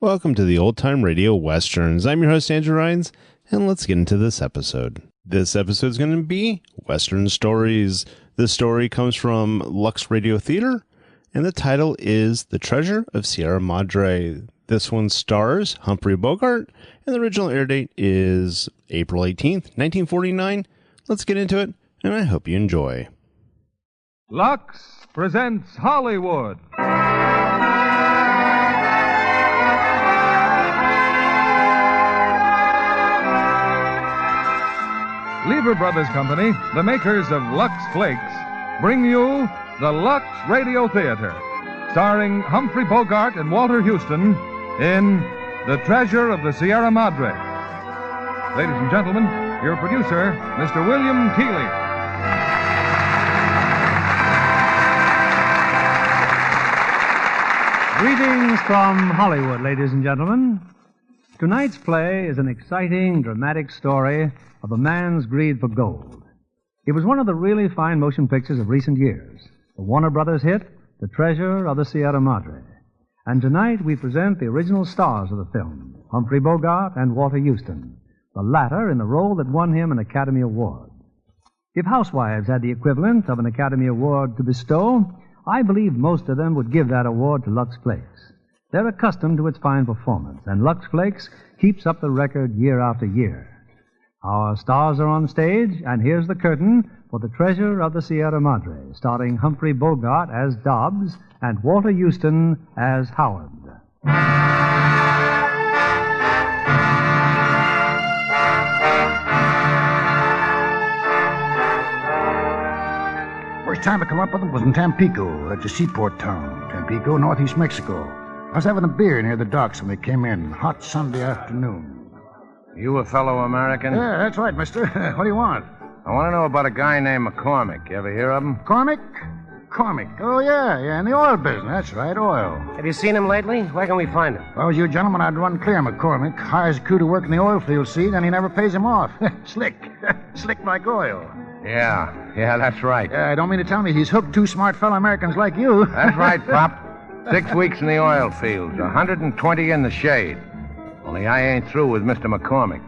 Welcome to the Old Time Radio Westerns. I'm your host, Andrew Rhynes, and let's get into this episode. This episode is going to be Western Stories. This story comes from Lux Radio Theater, and the title is The Treasure of Sierra Madre. This one stars Humphrey Bogart, and the original air date is April 18th, 1949. Let's get into it, and I hope you enjoy. Lux presents Hollywood. Lever Brothers Company, the makers of Lux Flakes, bring you the Lux Radio Theater, starring Humphrey Bogart and Walter Huston in The Treasure of the Sierra Madre. Ladies and gentlemen, your producer, Mr. William Keighley. Greetings from Hollywood, ladies and gentlemen. Tonight's play is an exciting, dramatic story of a man's greed for gold. It was one of the really fine motion pictures of recent years, the Warner Brothers hit, The Treasure of the Sierra Madre. And tonight we present the original stars of the film, Humphrey Bogart and Walter Huston, the latter in the role that won him an Academy Award. If housewives had the equivalent of an Academy Award to bestow, I believe most of them would give that award to Lux Flakes. They're accustomed to its fine performance, and Lux Flakes keeps up the record year after year. Our stars are on stage, and here's the curtain for The Treasure of the Sierra Madre, starring Humphrey Bogart as Dobbs and Walter Huston as Howard. First time I come up with them was in Tampico. That's a seaport town. Tampico, northeast Mexico. I was having a beer near the docks when they came in. Hot Sunday afternoon. You a fellow American? Yeah, that's right, mister. What do you want? I want to know about a guy named McCormick. You ever hear of him? Cormick? Oh, yeah, in the oil business. That's right, oil. Have you seen him lately? Where can we find him? If I was you gentlemen, I'd run clear McCormick. Hires a crew to work in the oil field, see, then he never pays him off. Slick. Slick like oil. Yeah, that's right. I don't mean to tell me he's hooked two smart fellow Americans like you. That's right, Pop. 6 weeks in the oil fields, 120 in the shade. Only I ain't through with Mr. McCormick.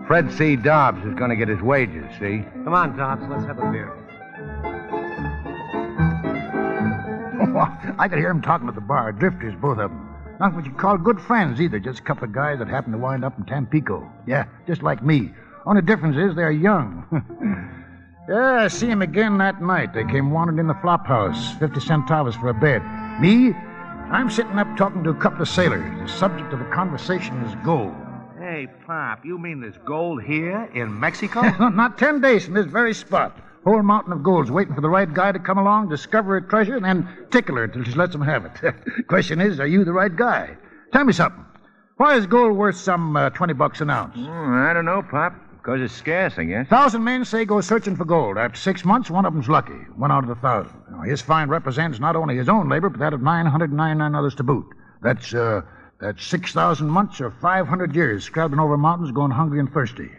Fred C. Dobbs is going to get his wages, see? Come on, Dobbs, let's have a beer. I could hear him talking at the bar. Drifters, both of them. Not what you'd call good friends, either. Just a couple of guys that happened to wind up in Tampico. Yeah, just like me. Only difference is they're young. Yeah, I see him again that night. They came wandering in the flop house. 50 centavos for a bed. Me? I'm sitting up talking to a couple of sailors. The subject of the conversation is gold. Hey, Pop, you mean there's gold here in Mexico? Not 10 days from this very spot. Whole mountain of gold's waiting for the right guy to come along, discover a treasure, and then tickle her till she lets him have it. Question is, are you the right guy? Tell me something. Why is gold worth some $20 an ounce? I don't know, Pop. Because it's scarce, I guess. 1,000 men say go searching for gold. After 6 months, one of them's lucky. 1 out of 1,000. Now, his find represents not only his own labor, but that of 999 others to boot. That's 6,000 months or 500 years scrabbling over mountains going hungry and thirsty.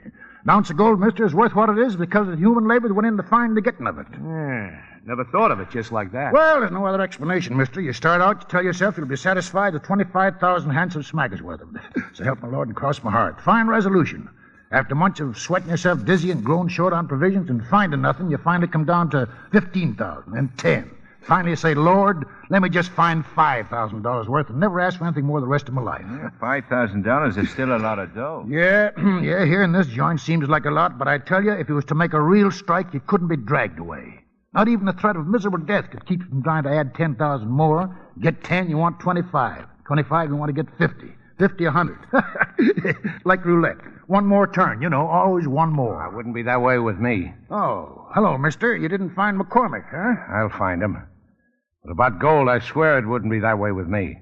An ounce of gold, mister, is worth what it is because of the human labor that went in to find the getting of it. Yeah, never thought of it just like that. Well, there's no other explanation, mister. You start out, you tell yourself you'll be satisfied with 25,000 handsome smackers worth of it. So help my Lord and cross my heart. Fine resolution. After months of sweating yourself dizzy and growing short on provisions and finding nothing, you finally come down to 15,000 and 10. Finally you say, Lord, let me just find $5,000 worth and never ask for anything more the rest of my life. Yeah, $5,000 is still a lot of dough. Yeah, here in this joint seems like a lot, but I tell you, if you was to make a real strike, you couldn't be dragged away. Not even the threat of miserable death could keep you from trying to add 10,000 more. Get 10, you want 25. 25, you want to get 50. 50, 100. Like roulette. One more turn, always one more. It wouldn't be that way with me. Oh, hello, mister. You didn't find McCormick, huh? I'll find him. But about gold, I swear it wouldn't be that way with me.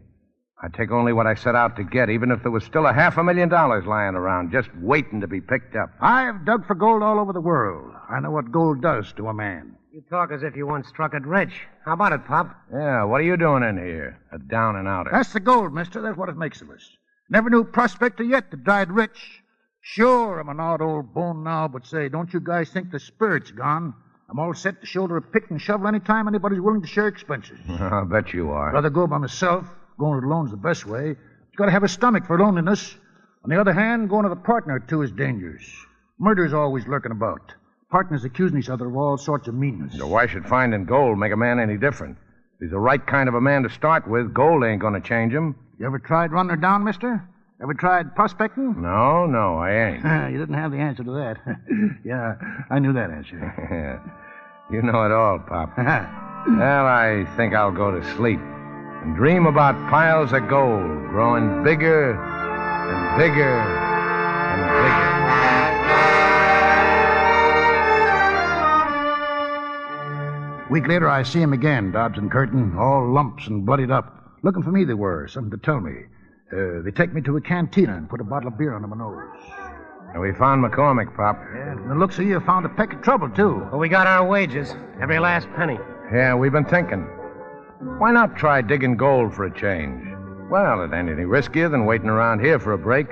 I'd take only what I set out to get, even if there was still $500,000 lying around, just waiting to be picked up. I've dug for gold all over the world. I know what gold does to a man. You talk as if you once struck it rich. How about it, Pop? Yeah, what are you doing in here? A down and outer. That's the gold, mister. That's what it makes of us. Never knew a prospector yet that died rich. Sure, I'm an odd old bone now, but say, don't you guys think the spirit's gone? I'm all set to shoulder a pick and shovel any time anybody's willing to share expenses. I bet you are. Rather go by myself. Going it alone's the best way. Got to have a stomach for loneliness. On the other hand, going to the partner or two is dangerous. Murder's always lurking about. Partners accusing each other of all sorts of meanness. So why should finding gold make a man any different? If he's the right kind of a man to start with, gold ain't going to change him. You ever tried running her down, mister? Ever tried prospecting? No, I ain't. You didn't have the answer to that. Yeah, I knew that answer. You know it all, Pop. Well, I think I'll go to sleep and dream about piles of gold growing bigger and bigger and bigger. A week later, I see him again, Dobbs and Curtin, all lumps and bloodied up. Looking for me they were, something to tell me. They take me to a cantina and put a bottle of beer under my nose. And we found McCormick, Pop. Yeah, from the looks of you, found a peck of trouble, too. Well, we got our wages. Every last penny. Yeah, we've been thinking. Why not try digging gold for a change? Well, it ain't any riskier than waiting around here for a break.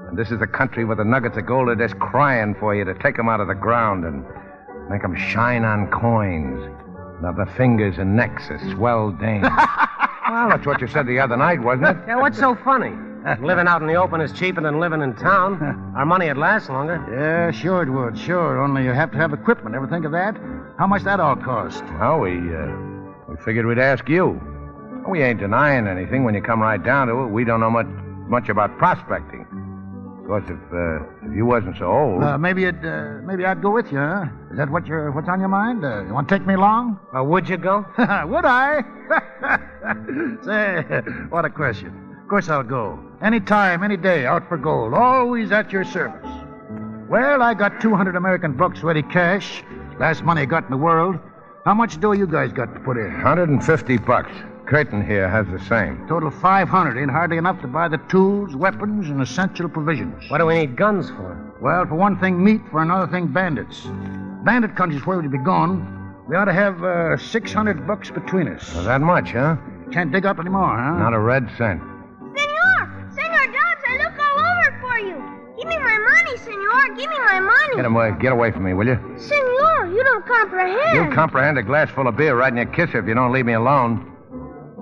And this is a country where the nuggets of gold are just crying for you to take them out of the ground and make them shine on coins. And of the fingers and necks of swell dames. Well, that's what you said the other night, wasn't it? Yeah, what's so funny? Living out in the open is cheaper than living in town. Our money would last longer. Yeah, sure it would, sure. Only you have to have equipment. Ever think of that? How much that all cost? Well, we figured we'd ask you. We ain't denying anything when you come right down to it. We don't know much about prospecting. Of course, if you wasn't so old. Maybe I'd go with you, huh? Is that what's on your mind? You want to take me along? Would you go? Would I? Say, what a question. Of course I'll go. Any time, any day, out for gold. Always at your service. Well, I got 200 American bucks ready cash. Last money I got in the world. How much dough you guys got to put in? $150. Curtin here has the same. Total of 500. Ain't hardly enough to buy the tools, weapons, and essential provisions. What do we need guns for? Well, for one thing, meat. For another thing, bandits. Bandit country's where we'd be going. We ought to have 600 bucks between us. Well, that much, huh? Can't dig up any more, huh? Not a red cent. Senor Dobbs, I look all over for you. Give me my money, senor. Give me my money. Get away from me, will you? Senor, you don't comprehend. You'll comprehend a glass full of beer right in your kisser if you don't leave me alone.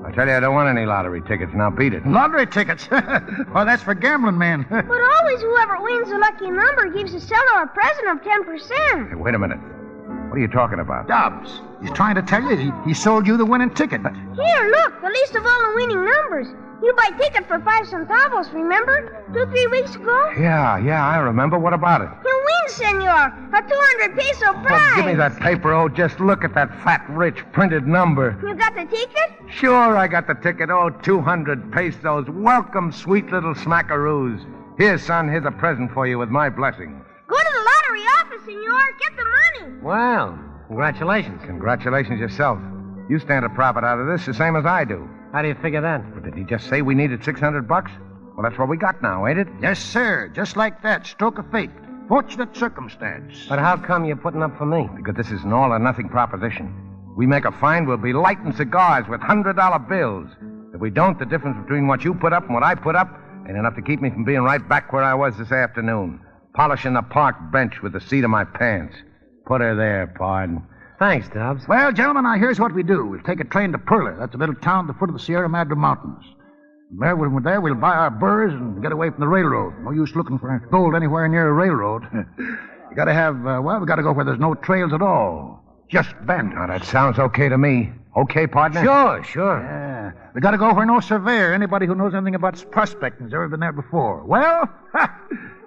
I tell you, I don't want any lottery tickets. Now beat it. Lottery tickets? Oh, that's for gambling men. But always whoever wins the lucky number gives the seller a present of 10%. Hey, wait a minute. What are you talking about? Dobbs. He's trying to tell you he sold you the winning ticket. Here, look, the list of all the winning numbers. You buy ticket for 5 centavos, remember? 2-3 weeks ago? Yeah, I remember. What about it? You win, senor. A 200 peso prize. Oh, give me that paper. Oh, just look at that fat, rich, printed number. You got the ticket? Sure, I got the ticket. Oh, 200 pesos. Welcome, sweet little smackaroos. Here, son, here's a present for you with my blessing. Go to the lottery office, senor. Get the money. Well, congratulations. Congratulations yourself. You stand a profit out of this the same as I do. How do you figure that? But did he just say we needed 600 bucks? Well, that's what we got now, ain't it? Yes, sir. Just like that. Stroke of fate. Fortunate circumstance. But how come you're putting up for me? Because this is an all-or-nothing proposition. We make a find, we'll be lighting cigars with $100 bills. If we don't, the difference between what you put up and what I put up ain't enough to keep me from being right back where I was this afternoon, polishing the park bench with the seat of my pants. Put her there, pardon. Thanks, Dobbs. Well, gentlemen, now here's what we do. We'll take a train to Perla. That's a little town at the foot of the Sierra Madre Mountains. When we're there, we'll buy our burrs and get away from the railroad. No use looking for gold anywhere near a railroad. You gotta have, we gotta go where there's no trails at all. Just bandits. Now, that sounds okay to me. Okay, partner? Sure. Yeah. We gotta go where no surveyor, anybody who knows anything about prospecting has ever been there before. Well,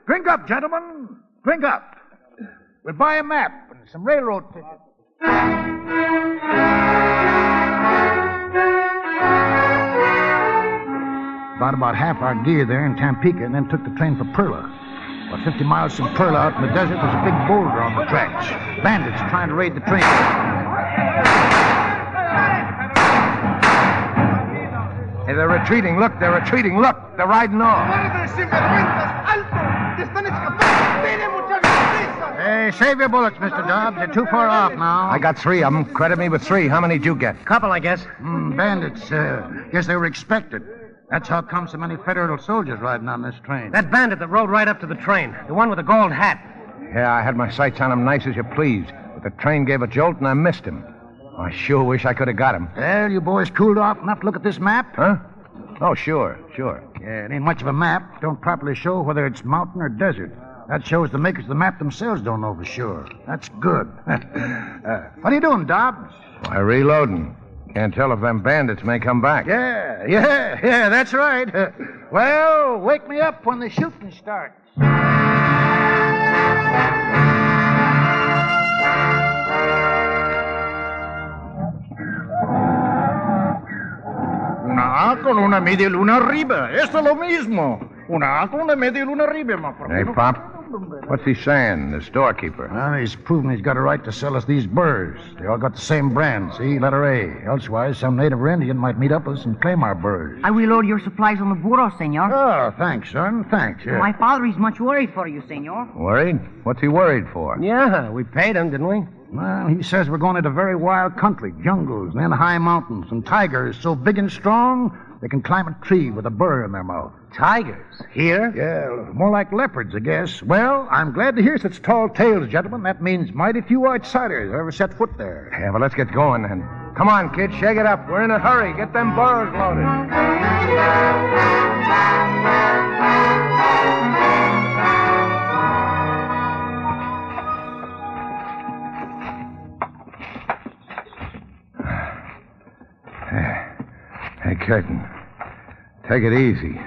drink up, gentlemen. Drink up. We'll buy a map and some railroad tickets. Bought about half our gear there in Tampico and then took the train for Perla. About 50 miles from Perla out in the desert was a big boulder on the tracks. Bandits trying to raid the train. Hey, they're retreating. Look, they're retreating. Look, they're riding off. Hey, save your bullets, Mr. Dobbs. They're too far off now. I got 3 of them. Credit me with 3. How many did you get? Couple, I guess. Bandits. Guess they were expected. That's how come so many federal soldiers riding on this train. That bandit that rode right up to the train. The one with the gold hat. Yeah, I had my sights on him nice as you please. But the train gave a jolt and I missed him. I sure wish I could have got him. Well, you boys cooled off enough to look at this map? Huh? Oh, sure. Yeah, it ain't much of a map. Don't properly show whether it's mountain or desert. That shows the makers of the map themselves don't know for sure. That's good. What are you doing, Dobbs? Why, reloading. Can't tell if them bandits may come back. Yeah, that's right. Well, wake me up when the shooting starts. Una A con una media luna arriba. Esto es lo mismo. Una A con una media luna arriba. Hey, Pop. What's he saying, the storekeeper? Well, he's proven he's got a right to sell us these burrs. They all got the same brand, see? Letter A. Elsewise, some native or Indian might meet up with us and claim our burrs. I will load your supplies on the burro, senor. Oh, thanks, son. Thanks. Yeah. My father is much worried for you, senor. Worried? What's he worried for? Yeah, we paid him, didn't we? Well, he says we're going into very wild country, jungles, and then high mountains, and tigers so big and strong they can climb a tree with a burr in their mouth. Tigers? Here? Yeah, more like leopards, I guess. Well, I'm glad to hear such tall tales, gentlemen. That means mighty few outsiders ever set foot there. Yeah, well, let's get going then. Come on, kid, shake it up. We're in a hurry. Get them burros loaded. Hey, Curtin, take it easy.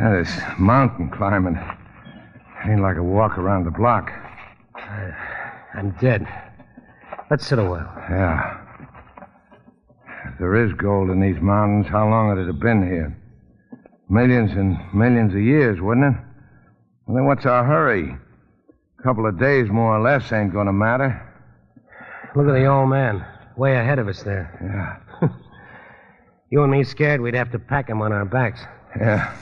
This mountain climbing ain't like a walk around the block. I'm dead. Let's sit a while. Yeah. If there is gold in these mountains, how long would it have been here? Millions and millions of years, wouldn't it? Well, then what's our hurry? A couple of days, more or less, ain't gonna matter. Look at the old man. Way ahead of us there. Yeah. You and me scared we'd have to pack him on our backs. Yeah.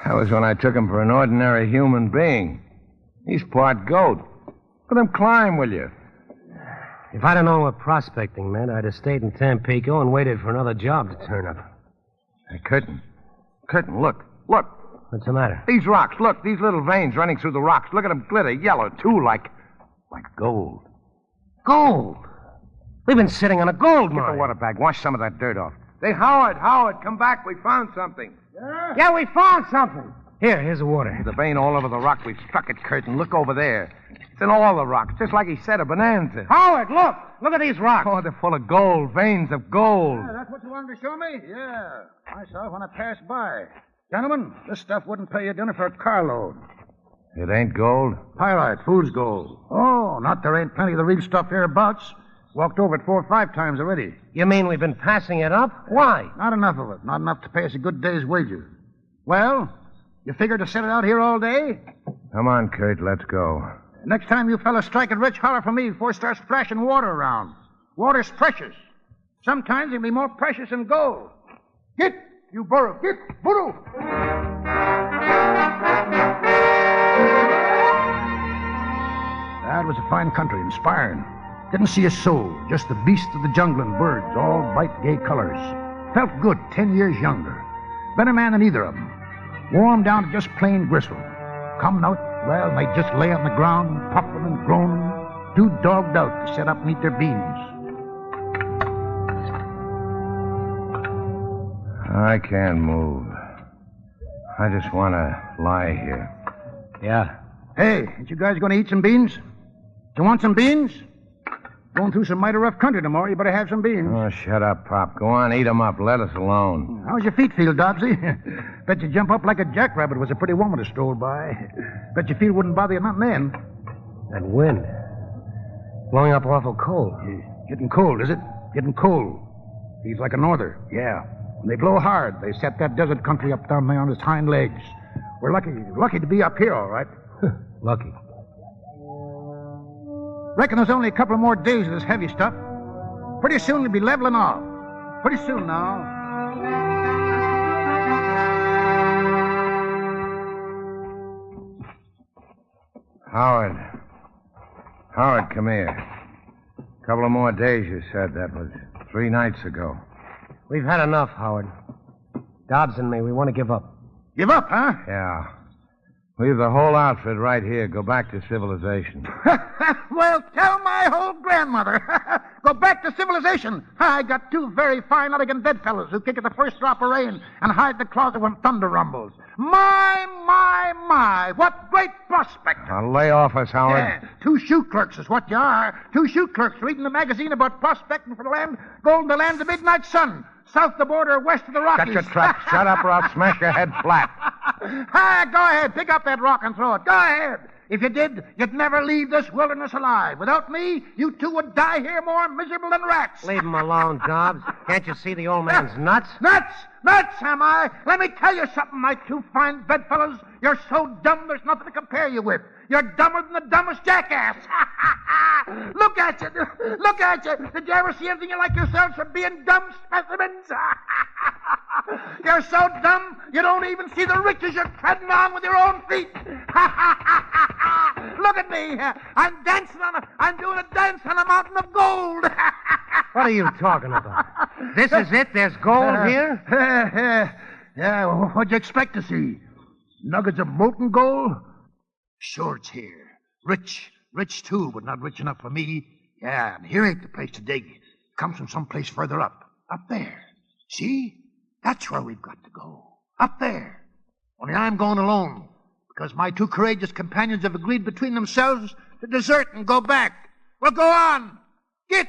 That was when I took him for an ordinary human being. He's part goat. Let him climb, will you? If I'd have known what prospecting meant, I'd have stayed in Tampico and waited for another job to turn up. Hey, Curtin. Curtin, look. Look. What's the matter? These rocks. Look, these little veins running through the rocks. Look at them glitter yellow, too, like gold. Gold? We've been sitting on a gold Get mine. the water bag. Wash some of that dirt off. Hey, Howard, come back. We found something. Yeah, we found something. Here's the water. The vein all over the rock. We've struck it, Curtin. Look over there. It's in all the rocks, just like he said, a bonanza. Howard, look! Look at these rocks. Oh, they're full of gold, veins of gold. Yeah, that's what you wanted to show me? Yeah. I saw it when I passed by. Gentlemen, this stuff wouldn't pay you dinner for a carload. It ain't gold? Pyrite, fool's gold. Oh, not there ain't plenty of the real stuff hereabouts. Walked over it 4 or 5 times already. You mean we've been passing it up? Why? Not enough of it. Not enough to pay us a good day's wages. Well, you figure to set it out here all day? Come on, Kurt, let's go. Next time you fellas strike it rich, holler for me before it starts splashing water around. Water's precious. Sometimes it'll be more precious than gold. Get, you burro. Get, burro. That was a fine country, inspiring. Didn't see a soul, just the beasts of the jungle and birds, all bright, gay colors. Felt good, 10 years younger. Better man than either of them. Wore 'em down to just plain gristle. Come out, well, they just lay on the ground, puffing and groaning, too dogged out to set up and eat their beans. I can't move. I just want to lie here. Yeah. Hey, ain't you guys going to eat some beans? You want some beans? Going through some mighty rough country tomorrow. You better have some beans. Oh, shut up, Pop. Go on, eat 'em up. Let us alone. How's your feet feel, Dobbsy? Bet you jump up like a jackrabbit was a pretty woman to stroll by. Bet your feet wouldn't bother you nothing then. That wind. Blowing up awful cold. Getting cold, is it? Getting cold. Feels like a norther. Yeah. When they blow hard, they set that desert country up down there on its hind legs. We're lucky to be up here, all right. Lucky. Reckon there's only a couple more days of this heavy stuff. Pretty soon it'll be leveling off. Pretty soon now. Howard, come here. A couple of more days, you said. That was 3 nights ago. We've had enough, Howard. Dobbs and me, we want to give up. Give up, huh? Yeah. Leave the whole outfit right here. Go back to civilization. Well, tell my old grandmother. Go back to civilization. I got two very fine, elegant bedfellows who kick at the first drop of rain and hide the closet when thunder rumbles. My, what great prospect. Now lay off us, Howard. Yeah, two shoe clerks is what you are. Two shoe clerks reading a magazine about prospecting for the land, gold in the land of midnight sun. South the border, west of the Rockies. Shut your trap. Shut up or I'll smash your head flat. Go ahead. Pick up that rock and throw it. Go ahead. If you did, you'd never leave this wilderness alive. Without me, you two would die here more miserable than rats. Leave him alone, Dobbs. Can't you see the old man's nuts? Nuts, am I? Let me tell you something, my two fine bedfellows. You're so dumb there's nothing to compare you with. You're dumber than the dumbest jackass. Look at you. Look at you. Did you ever see anything like yourselves for being dumb specimens? You're so dumb, you don't even see the riches you're treading on with your own feet. Look at me. I'm doing a dance on a mountain of gold. What are you talking about? This is it? There's gold here? Yeah, what'd you expect to see? Nuggets of molten gold? Sure, it's here. Rich too, but not rich enough for me. Yeah, and here ain't the place to dig. Comes from someplace further up there. See? That's where we've got to go. Up there. Only I'm going alone, because my two courageous companions have agreed between themselves to desert and go back. Well, go on. Get.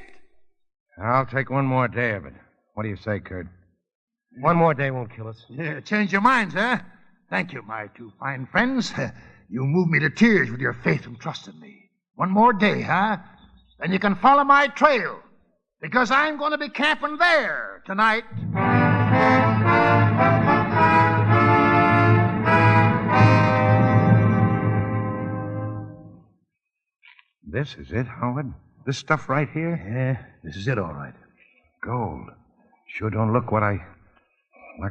I'll take one more day of it. What do you say, Kurt? One more day won't kill us. Yeah, change your minds, huh? Thank you, my two fine friends. You moved me to tears with your faith and trust in me. One more day, huh? Then you can follow my trail, because I'm going to be camping there tonight. This is it, Howard? This stuff right here? Yeah, this is it, all right. Gold. Sure don't look like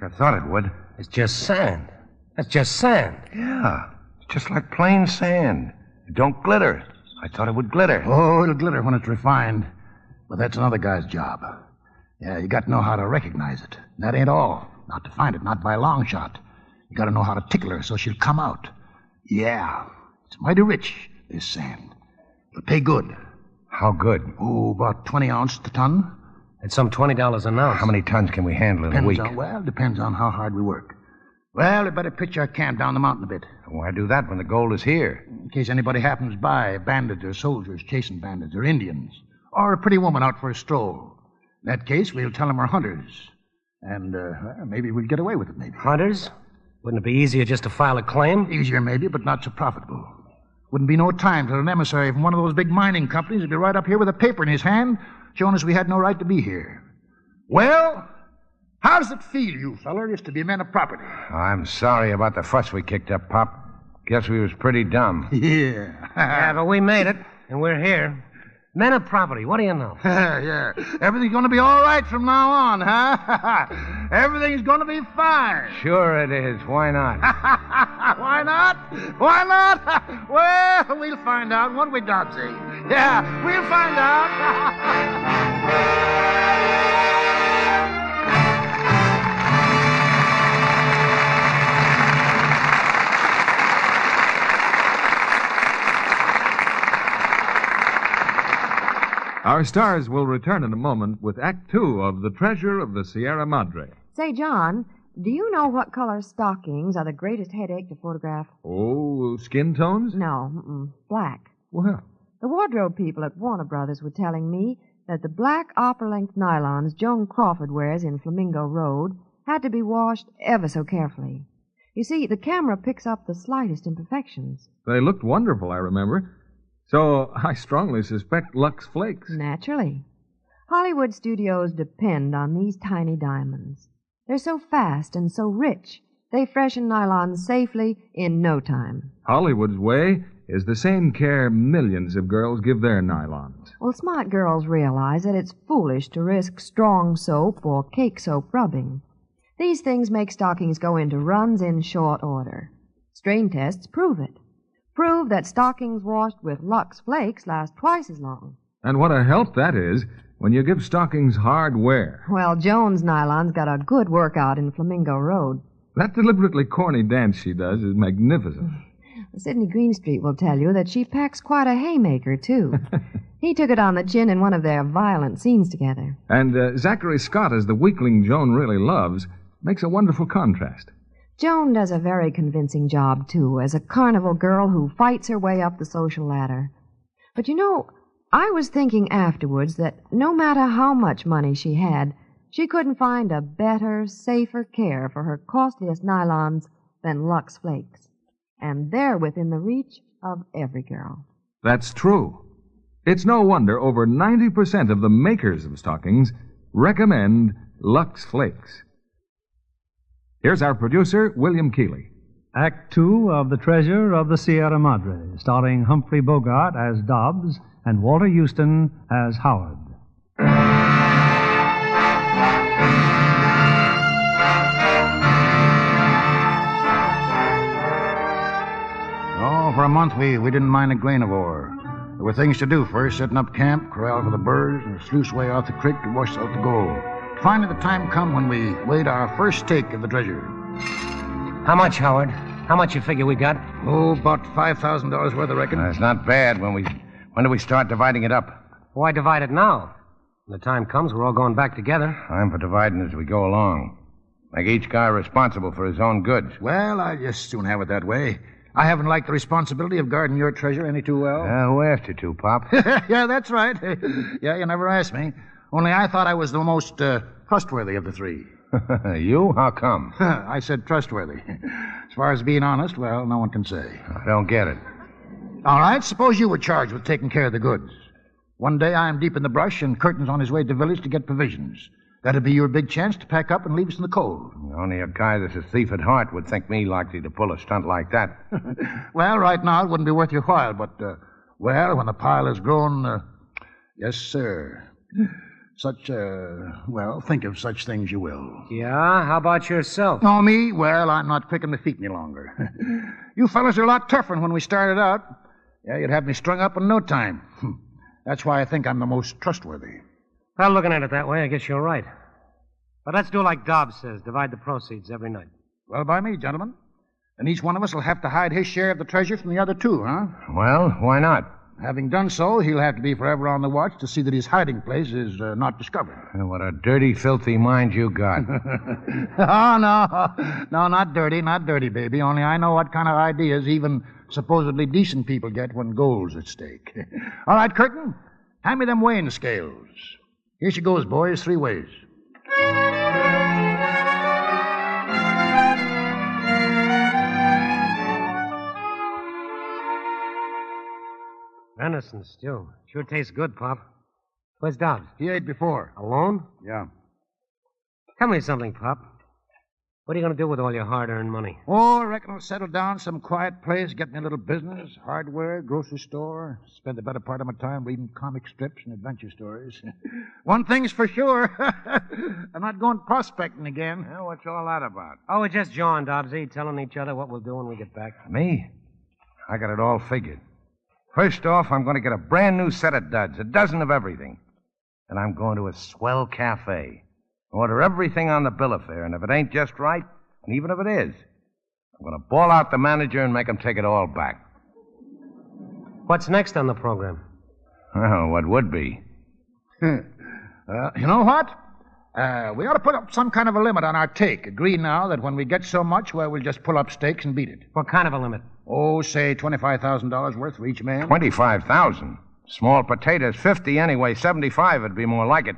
I thought it would. It's just sand. That's just sand. Yeah, it's just like plain sand. It don't glitter. I thought it would glitter. Oh, it'll glitter when it's refined. But that's another guy's job. Yeah, you got to know how to recognize it. And that ain't all. Not to find it, not by a long shot. You got to know how to tickle her so she'll come out. Yeah, it's mighty rich, this sand. It'll pay good. How good? Oh, about 20 ounces a ton. It's some $20 an ounce. How many tons can we handle in a week? Depends on how hard we work. Well, we better pitch our camp down the mountain a bit. Why do that when the gold is here? In case anybody happens by, bandits or soldiers chasing bandits or Indians, or a pretty woman out for a stroll. In that case, we'll tell them we're hunters. And maybe we'll get away with it, maybe. Hunters? Wouldn't it be easier just to file a claim? Easier, maybe, but not so profitable. Wouldn't be no time till an emissary from one of those big mining companies would be right up here with a paper in his hand showing us we had no right to be here. Well, how does it feel, you fellers, to be men of property? I'm sorry about the fuss we kicked up, Pop. Guess we was pretty dumb. Yeah. Yeah, but we made it, and we're here. Men of property, what do you know? Yeah. Everything's going to be all right from now on, huh? Everything's going to be fine. Sure it is. Why not? Why not? Why not? Well, we'll find out, won't we, Dobbsy? Yeah, we'll find out. Our stars will return in a moment with Act Two of The Treasure of the Sierra Madre. Say, John, do you know what color stockings are the greatest headache to photograph? Oh, skin tones? No, black. Well, The wardrobe people at Warner Brothers were telling me that the black opera-length nylons Joan Crawford wears in Flamingo Road had to be washed ever so carefully. You see, the camera picks up the slightest imperfections. they looked wonderful, I remember. So I strongly suspect Lux Flakes. Naturally. Hollywood studios depend on these tiny diamonds. They're so fast and so rich, they freshen nylons safely in no time. Hollywood's way is the same care millions of girls give their nylons. Well, smart girls realize that it's foolish to risk strong soap or cake soap rubbing. These things make stockings go into runs in short order. Strain tests prove it. Prove that stockings washed with Lux Flakes last twice as long. And what a help that is when you give stockings hard wear. Well, Joan's nylons got a good workout in Flamingo Road. That deliberately corny dance she does is magnificent. Sidney Greenstreet will tell you that she packs quite a haymaker, too. He took it on the chin in one of their violent scenes together. And Zachary Scott as the weakling Joan really loves makes a wonderful contrast. Joan does a very convincing job, too, as a carnival girl who fights her way up the social ladder. But you know, I was thinking afterwards that no matter how much money she had, she couldn't find a better, safer care for her costliest nylons than Lux Flakes. And they're within the reach of every girl. That's true. It's no wonder over 90% of the makers of stockings recommend Lux Flakes. Here's our producer, William Keighley. Act 2 of The Treasure of the Sierra Madre, starring Humphrey Bogart as Dobbs and Walter Huston as Howard. Oh, for a month we didn't mind a grain of ore. There were things to do first, setting up camp, corral for the birds, and a sluice way out the creek to wash out the gold. Finally, the time come when we weighed our first take of the treasure. How much, Howard? How much you figure we got? Oh, about $5,000 worth, I reckon. That's not bad. When do we start dividing it up? Why divide it now? When the time comes, we're all going back together. I'm for dividing as we go along. Make each guy responsible for his own goods. Well, I just soon have it that way. I haven't liked the responsibility of guarding your treasure any too well. Who asked you to, Pop? Yeah, that's right. Yeah, you never asked me. Only I thought I was the most trustworthy of the three. You? How come? I said trustworthy. As far as being honest, well, no one can say. I don't get it. All right, suppose you were charged with taking care of the goods. One day I'm deep in the brush and Curtin's on his way to the village to get provisions. That'd be your big chance to pack up and leave us in the cold. Only a guy that's a thief at heart would think me likely to pull a stunt like that. Well, right now it wouldn't be worth your while, but, well, when the pile has grown, yes, sir. Well, think of such things you will. Yeah? How about yourself? Oh, me? Well, I'm not quick on the feet any longer. You fellas are a lot tougher than when we started out. Yeah, you'd have me strung up in no time. That's why I think I'm the most trustworthy. Well, looking at it that way, I guess you're right. But let's do like Dobbs says, divide the proceeds every night. Well, by me, gentlemen. And each one of us will have to hide his share of the treasure from the other two, huh? Well, why not? Having done so, he'll have to be forever on the watch to see that his hiding place is not discovered. What a dirty, filthy mind you got. Oh, no. No, not dirty, baby. Only I know what kind of ideas even supposedly decent people get when gold's at stake. All right, Curtin, hand me them weighing scales. Here she goes, boys, 3 ways. Venison stew. Sure tastes good, Pop. Where's Dobbs? He ate before. Alone? Yeah. Tell me something, Pop. What are you going to do with all your hard-earned money? Oh, I reckon I'll settle down some quiet place, get me a little business, hardware, grocery store, spend the better part of my time reading comic strips and adventure stories. One thing's for sure. I'm not going prospecting again. Well, what's all that about? Oh, we're just jawing, Dobbsy, telling each other what we'll do when we get back. Me? I got it all figured. First off, I'm going to get a brand new set of duds, a dozen of everything. And I'm going to a swell cafe. Order everything on the bill of fare, and if it ain't just right, and even if it is, I'm going to ball out the manager and make him take it all back. What's next on the program? Well, what would be? You know what? We ought to put up some kind of a limit on our take. Agree now that when we get so much, well, we'll just pull up stakes and beat it. What kind of a limit? Oh, say $25,000 worth for each man. $25,000? Small potatoes, 50 anyway. 75 would be more like it.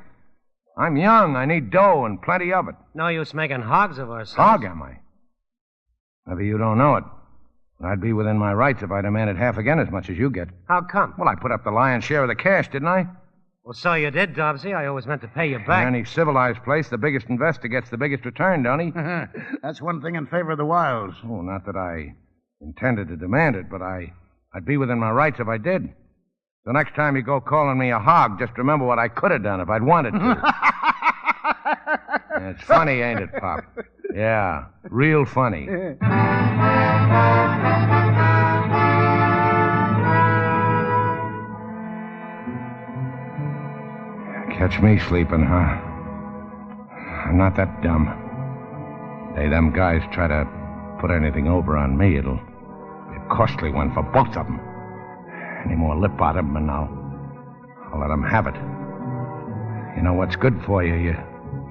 I'm young. I need dough and plenty of it. No use making hogs of ourselves. Hog, am I? Maybe you don't know it. I'd be within my rights if I demanded half again as much as you get. How come? Well, I put up the lion's share of the cash, didn't I? Well, so you did, Dobbsy. I always meant to pay you back. In any civilized place, the biggest investor gets the biggest return, don't he? That's one thing in favor of the wilds. Oh, not that I intended to demand it, but I'd be within my rights if I did. The next time you go calling me a hog, just remember what I could have done if I'd wanted to. It's funny, ain't it, Pop? Yeah, real funny. Catch me sleeping, huh? I'm not that dumb. Hey, them guys try to put anything over on me, it'll be costly one for both of them. Any more lip out of them, and I'll let them have it. You know what's good for you?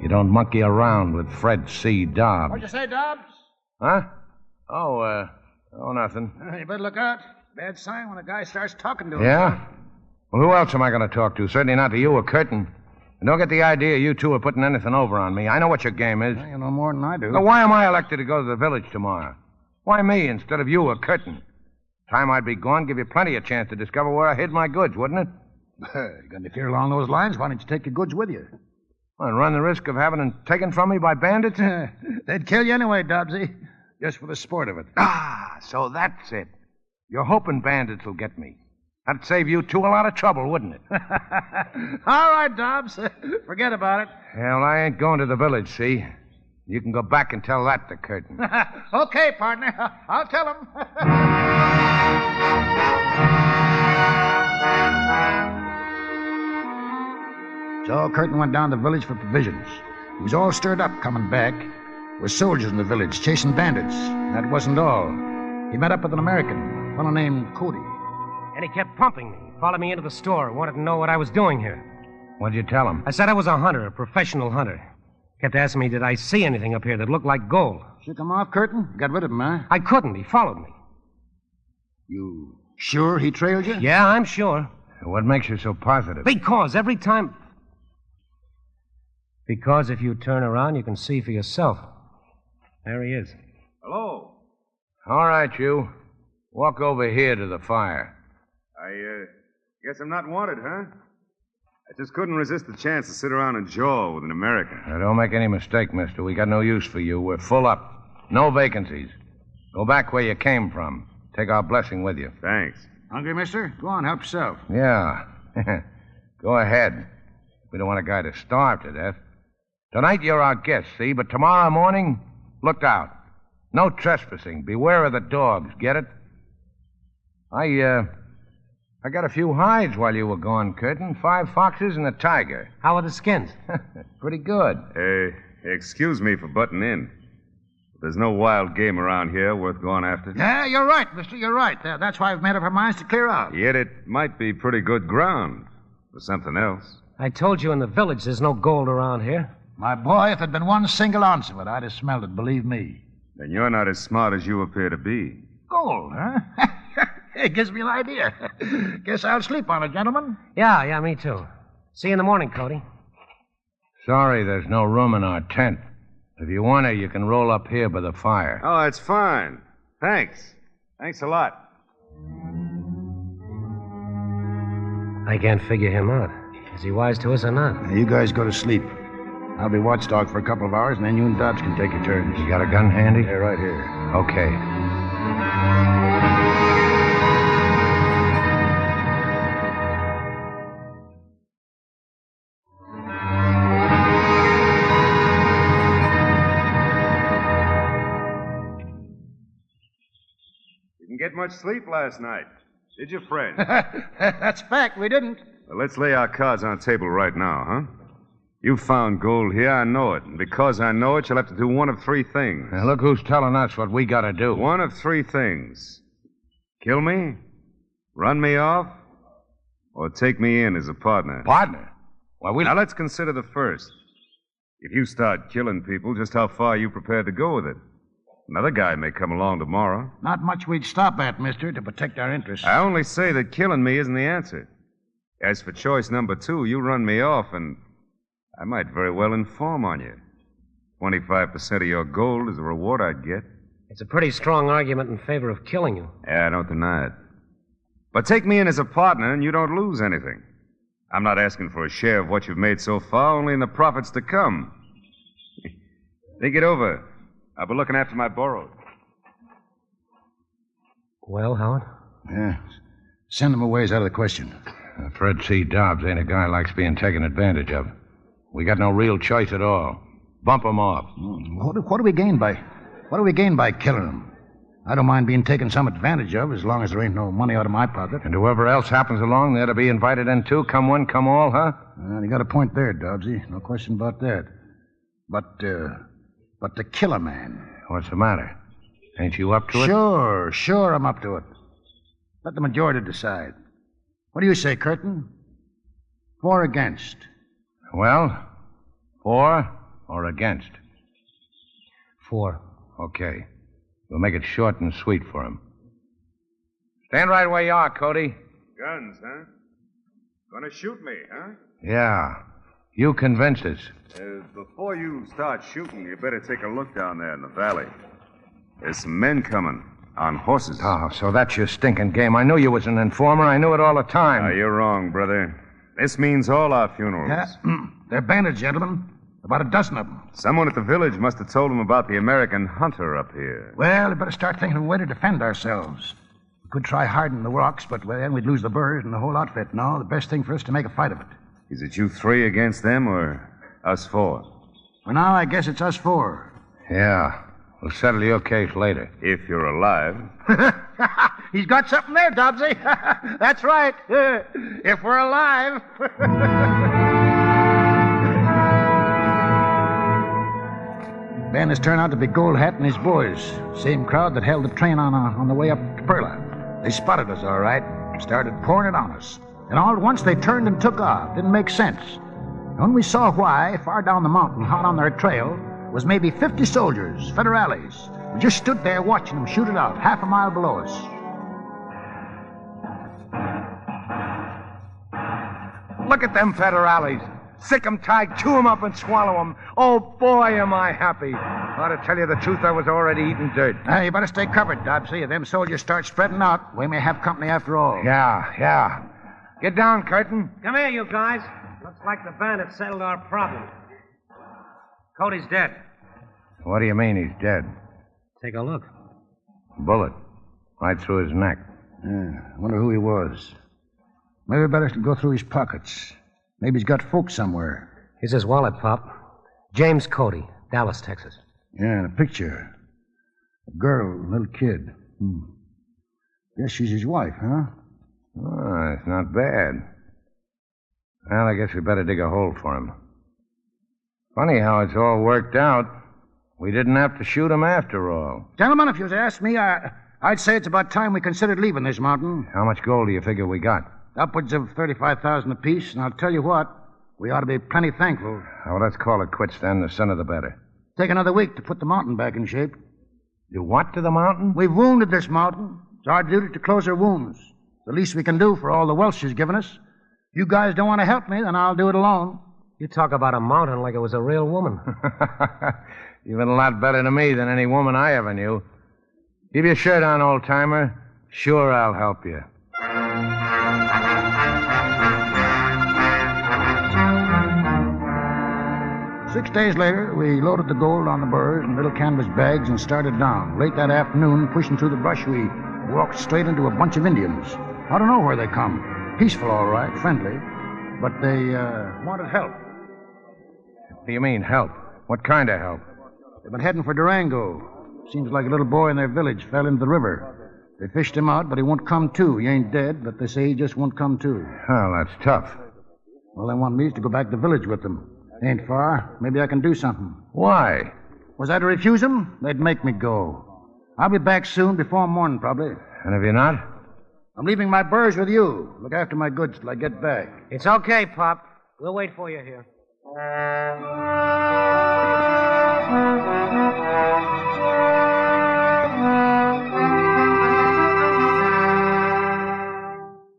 You don't monkey around with Fred C. Dobbs. What'd you say, Dobbs? Huh? Oh, nothing. You better look out. Bad sign when a guy starts talking to him. Yeah? Well, who else am I going to talk to? Certainly not to you or Curtin. And don't get the idea you two are putting anything over on me. I know what your game is. Well, you know more than I do. Now, why am I elected to go to the village tomorrow? Why me instead of you or Curtin? Time I'd be gone, give you plenty of chance to discover where I hid my goods, wouldn't it? You got any fear along those lines? Why don't you take your goods with you? Well, and run the risk of having them taken from me by bandits? They'd kill you anyway, Dobbsy. Just for the sport of it. Ah, so that's it. You're hoping bandits will get me. That'd save you two a lot of trouble, wouldn't it? All right, Dobbs. Forget about it. Well, I ain't going to the village, see? You can go back and tell that to Curtin. Okay, partner. I'll tell him. So Curtin went down to the village for provisions. He was all stirred up coming back. There were soldiers in the village chasing bandits. That wasn't all. He met up with an American, a fellow named Cody. And he kept pumping me. Followed me into the store. Wanted to know what I was doing here. What'd you tell him? I said I was a hunter, a professional hunter. Kept asking me, did I see anything up here that looked like gold? Shook him off, Curtin? Got rid of him, huh? I couldn't. He followed me. You sure he trailed you? Yeah, I'm sure. What makes you so positive? Because every time... Because if you turn around, you can see for yourself. There he is. Hello. All right, you. Walk over here to the fire. I guess I'm not wanted, huh? I just couldn't resist the chance to sit around and jaw with an American. Now, don't make any mistake, mister. We got no use for you. We're full up. No vacancies. Go back where you came from. Take our blessing with you. Thanks. Hungry, mister? Go on, help yourself. Yeah. Go ahead. We don't want a guy to starve to death. Tonight you're our guest, see? But tomorrow morning, look out. No trespassing. Beware of the dogs. Get it? I got a few hides while you were gone, Curtin. 5 foxes and a tiger. How are the skins? Pretty good. Excuse me for butting in. But there's no wild game around here worth going after. Yeah, you're right, mister. You're right. That's why I've made up our minds to clear out. Yet it might be pretty good ground for something else. I told you in the village there's no gold around here. My boy, if there'd been one single ounce of it, I'd have smelled it, believe me. Then you're not as smart as you appear to be. Gold, huh? It gives me an idea. Guess I'll sleep on it, gentlemen. Yeah, me too. See you in the morning, Cody. Sorry there's no room in our tent. If you want to, you can roll up here by the fire. Oh, that's fine. Thanks. Thanks a lot. I can't figure him out. Is he wise to us or not? Now, you guys go to sleep. I'll be watchdog for a couple of hours, and then you and Dobbs can take your turns. You got a gun handy? Yeah, right here. Okay. You didn't get much sleep last night, did you, Fred? That's fact. We didn't. Well, let's lay our cards on the table right now, huh? You found gold here, I know it. And because I know it, you'll have to do one of 3 things. Now, look who's telling us what we gotta do. One of 3 things. Kill me, run me off, or take me in as a partner. Partner? Why, Now, let's consider the first. If you start killing people, just how far are you prepared to go with it? Another guy may come along tomorrow. Not much we'd stop at, mister, to protect our interests. I only say that killing me isn't the answer. As for choice number 2, you run me off, and I might very well inform on you. 25% of your gold is the reward I'd get. It's a pretty strong argument in favor of killing you. Yeah, I don't deny it. But take me in as a partner, and you don't lose anything. I'm not asking for a share of what you've made so far, only in the profits to come. Think it over. I'll be looking after my borrowed. Well, Howard? Yeah. Send him a ways out of the question. Fred C. Dobbs ain't a guy likes being taken advantage of. We got no real choice at all. Bump him off. What do we gain by killing him? I don't mind being taken some advantage of as long as there ain't no money out of my pocket. And whoever else happens along, they're to be invited in too. Come one, come all, huh? You got a point there, Dobbsy. No question about that. But to kill a man. What's the matter? Ain't you up to it? Sure, I'm up to it. Let the majority decide. What do you say, Curtin? For or against? Well, for or against? For. Okay. We'll make it short and sweet for him. Stand right where you are, Cody. Guns, huh? Gonna shoot me, huh? Yeah. You convinced us. Before you start shooting, you better take a look down there in the valley. There's some men coming on horses. Oh, so that's your stinking game. I knew you was an informer. I knew it all the time. Now, you're wrong, brother. This means all our funerals. Yeah, they're bandits, gentlemen. About a dozen of them. Someone at the village must have told them about the American hunter up here. Well, we better start thinking of a way to defend ourselves. We could try hiding the rocks, but then we'd lose the birds and the whole outfit. No, the best thing for us to make a fight of it. Is it you three against them or us four? For now, I guess it's us four. Yeah. We'll settle your case later. If you're alive. He's got something there, Dobbsy. That's right. If we're alive. Ben has turned out to be Gold Hat and his boys. Same crowd that held the train on the way up to Perla. They spotted us, all right. Started pouring it on us. And all at once they turned and took off. Didn't make sense. When we saw why, far down the mountain, hot on their trail, was maybe 50 soldiers, federales. We just stood there watching them shoot it out, half a mile below us. Look at them federales. Sick 'em tight, chew 'em up and swallow 'em. Oh, boy, am I happy. Well, to tell you the truth, I was already eating dirt. You better stay covered, Dobbsy. If them soldiers start spreading out, we may have company after all. Yeah. Get down, Curtin. Come here, you guys. Looks like the bandits settled our problem. Cody's dead. What do you mean he's dead? Take a look. Bullet. Right through his neck. Wonder who he was. Maybe we better go through his pockets. Maybe he's got folks somewhere. Here's his wallet, Pop. James Cody, Dallas, Texas. Yeah, and a picture. A girl, a little kid. Guess she's his wife, huh? Oh, it's not bad. Well, I guess we better dig a hole for him. Funny how it's all worked out. We didn't have to shoot him after all. Gentlemen, if you'd asked me, I'd say it's about time we considered leaving this mountain. How much gold do you figure we got? Upwards of 35,000 apiece, and I'll tell you what, we ought to be plenty thankful. Well, let's call it quits then. The sooner the better. Take another week to put the mountain back in shape. Do what to the mountain? We've wounded this mountain. It's our duty to close her wounds. The least we can do for all the wealth she's given us. If you guys don't want to help me, then I'll do it alone. You talk about a mountain like it was a real woman. You've been a lot better to me than any woman I ever knew. Keep your shirt on, old-timer. Sure, I'll help you. 6 days later, we loaded the gold on the burros and little canvas bags and started down. Late that afternoon, pushing through the brush, we walked straight into a bunch of Indians. I don't know where they come. Peaceful, all right, friendly. But they wanted help. What do you mean, help? What kind of help? They've been heading for Durango. Seems like a little boy in their village fell into the river. They fished him out, but he won't come to. He ain't dead, but they say he just won't come to. Well, that's tough. Well, they want me to go back to the village with them. Ain't far. Maybe I can do something. Why? Was I to refuse them? They'd make me go. I'll be back soon, before morning, probably. And if you're not? I'm leaving my burrs with you. Look after my goods till I get back. It's okay, Pop. We'll wait for you here.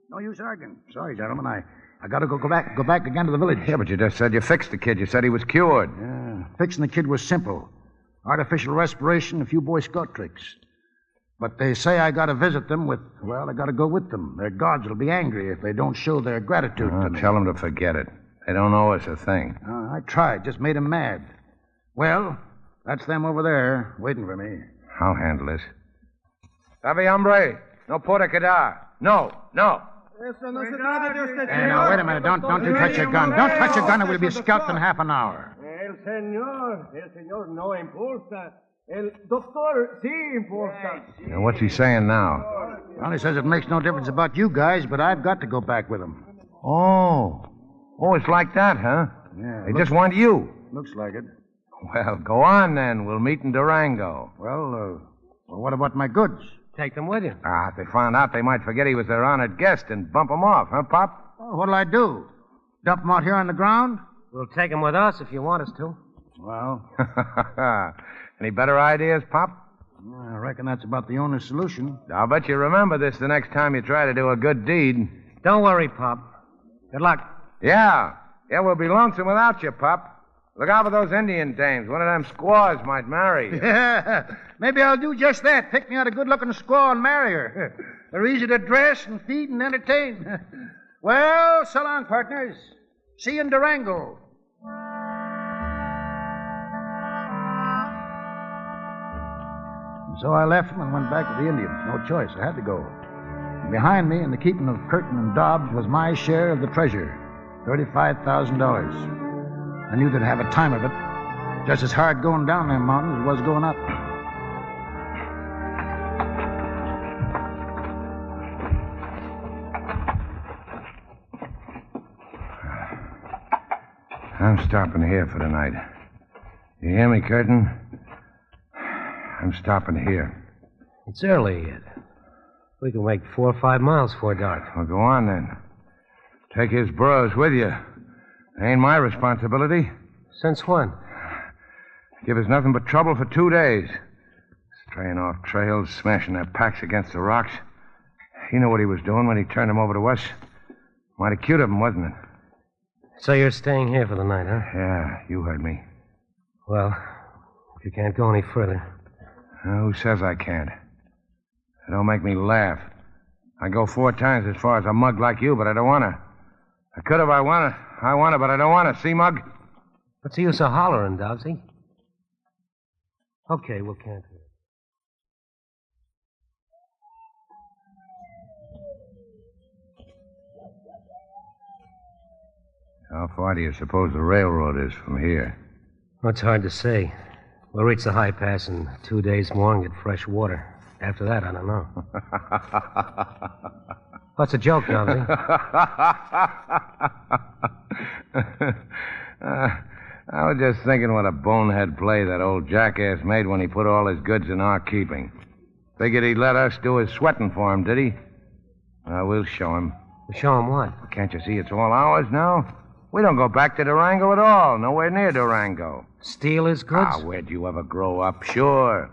No use arguing. Sorry, gentlemen. I gotta go back again to the village. Yeah, but you just said you fixed the kid. You said he was cured. Yeah, fixing the kid was simple. Artificial respiration, a few Boy Scout tricks. But they say I gotta visit them I gotta go with them. Their gods will be angry if they don't show their gratitude to me. Tell them to forget it. They don't owe us a thing. I tried, just made them mad. Well, that's them over there, waiting for me. I'll handle this. Sabe, hombre? No puede quedar. No. Hey, now, wait a minute. Don't you touch your gun. Don't touch your gun, or we'll be scalped in half an hour. El señor no importa. El doctor sí importa. Now, what's he saying now? Well, he says it makes no difference about you guys, but I've got to go back with him. Oh, it's like that, huh? Yeah. They just want you. Looks like it. Well, go on then. We'll meet in Durango. Well, Well, what about my goods? Take them with you. If they found out, they might forget he was their honored guest and bump him off, huh, Pop? Well, what'll I do? Dump them out here on the ground? We'll take them with us if you want us to. Well, Any better ideas, Pop? I reckon that's about the only solution. I'll bet you remember this the next time you try to do a good deed. Don't worry, Pop. Good luck. Yeah, we'll be lonesome without you, Pop. Look out for those Indian dames. One of them squaws might marry you. Yeah, maybe I'll do just that. Pick me out a good-looking squaw and marry her. They're easy to dress and feed and entertain. Well, so long, partners. See you in Durango. And so I left them and went back to the Indians. No choice. I had to go. And behind me, in the keeping of Curtin and Dobbs, was my share of the treasure, $35,000. I knew they'd have a time of it. Just as hard going down them mountains as it was going up. I'm stopping here for the night. You hear me, Curtin? I'm stopping here. It's early yet. We can make 4 or 5 miles before dark. Well, go on, then. Take his burros with you. Ain't my responsibility. Since when? Give us nothing but trouble for 2 days. Straying off trails, smashing their packs against the rocks. He knew what he was doing when he turned them over to us. Mighty cute of him, wasn't it? So you're staying here for the night, huh? Yeah, you heard me. Well, if you can't go any further. Who says I can't? It don't make me laugh. I go 4 times as far as a mug like you, but I don't want to. I could if I want to. I want to, but I don't want to. See, Mug? What's the use of hollering, Dobbsy? Okay, we'll camp here. How far do you suppose the railroad is from here? Well, it's hard to say. We'll reach the high pass in 2 days more and get fresh water. After that, I don't know. What's a joke, Dobbsy? I was just thinking what a bonehead play that old jackass made when he put all his goods in our keeping. Figured he'd let us do his sweating for him, did he? We'll show him. Show him what? Can't you see it's all ours now? We don't go back to Durango at all. Nowhere near Durango. Steal his goods? Where'd you ever grow up? Sure.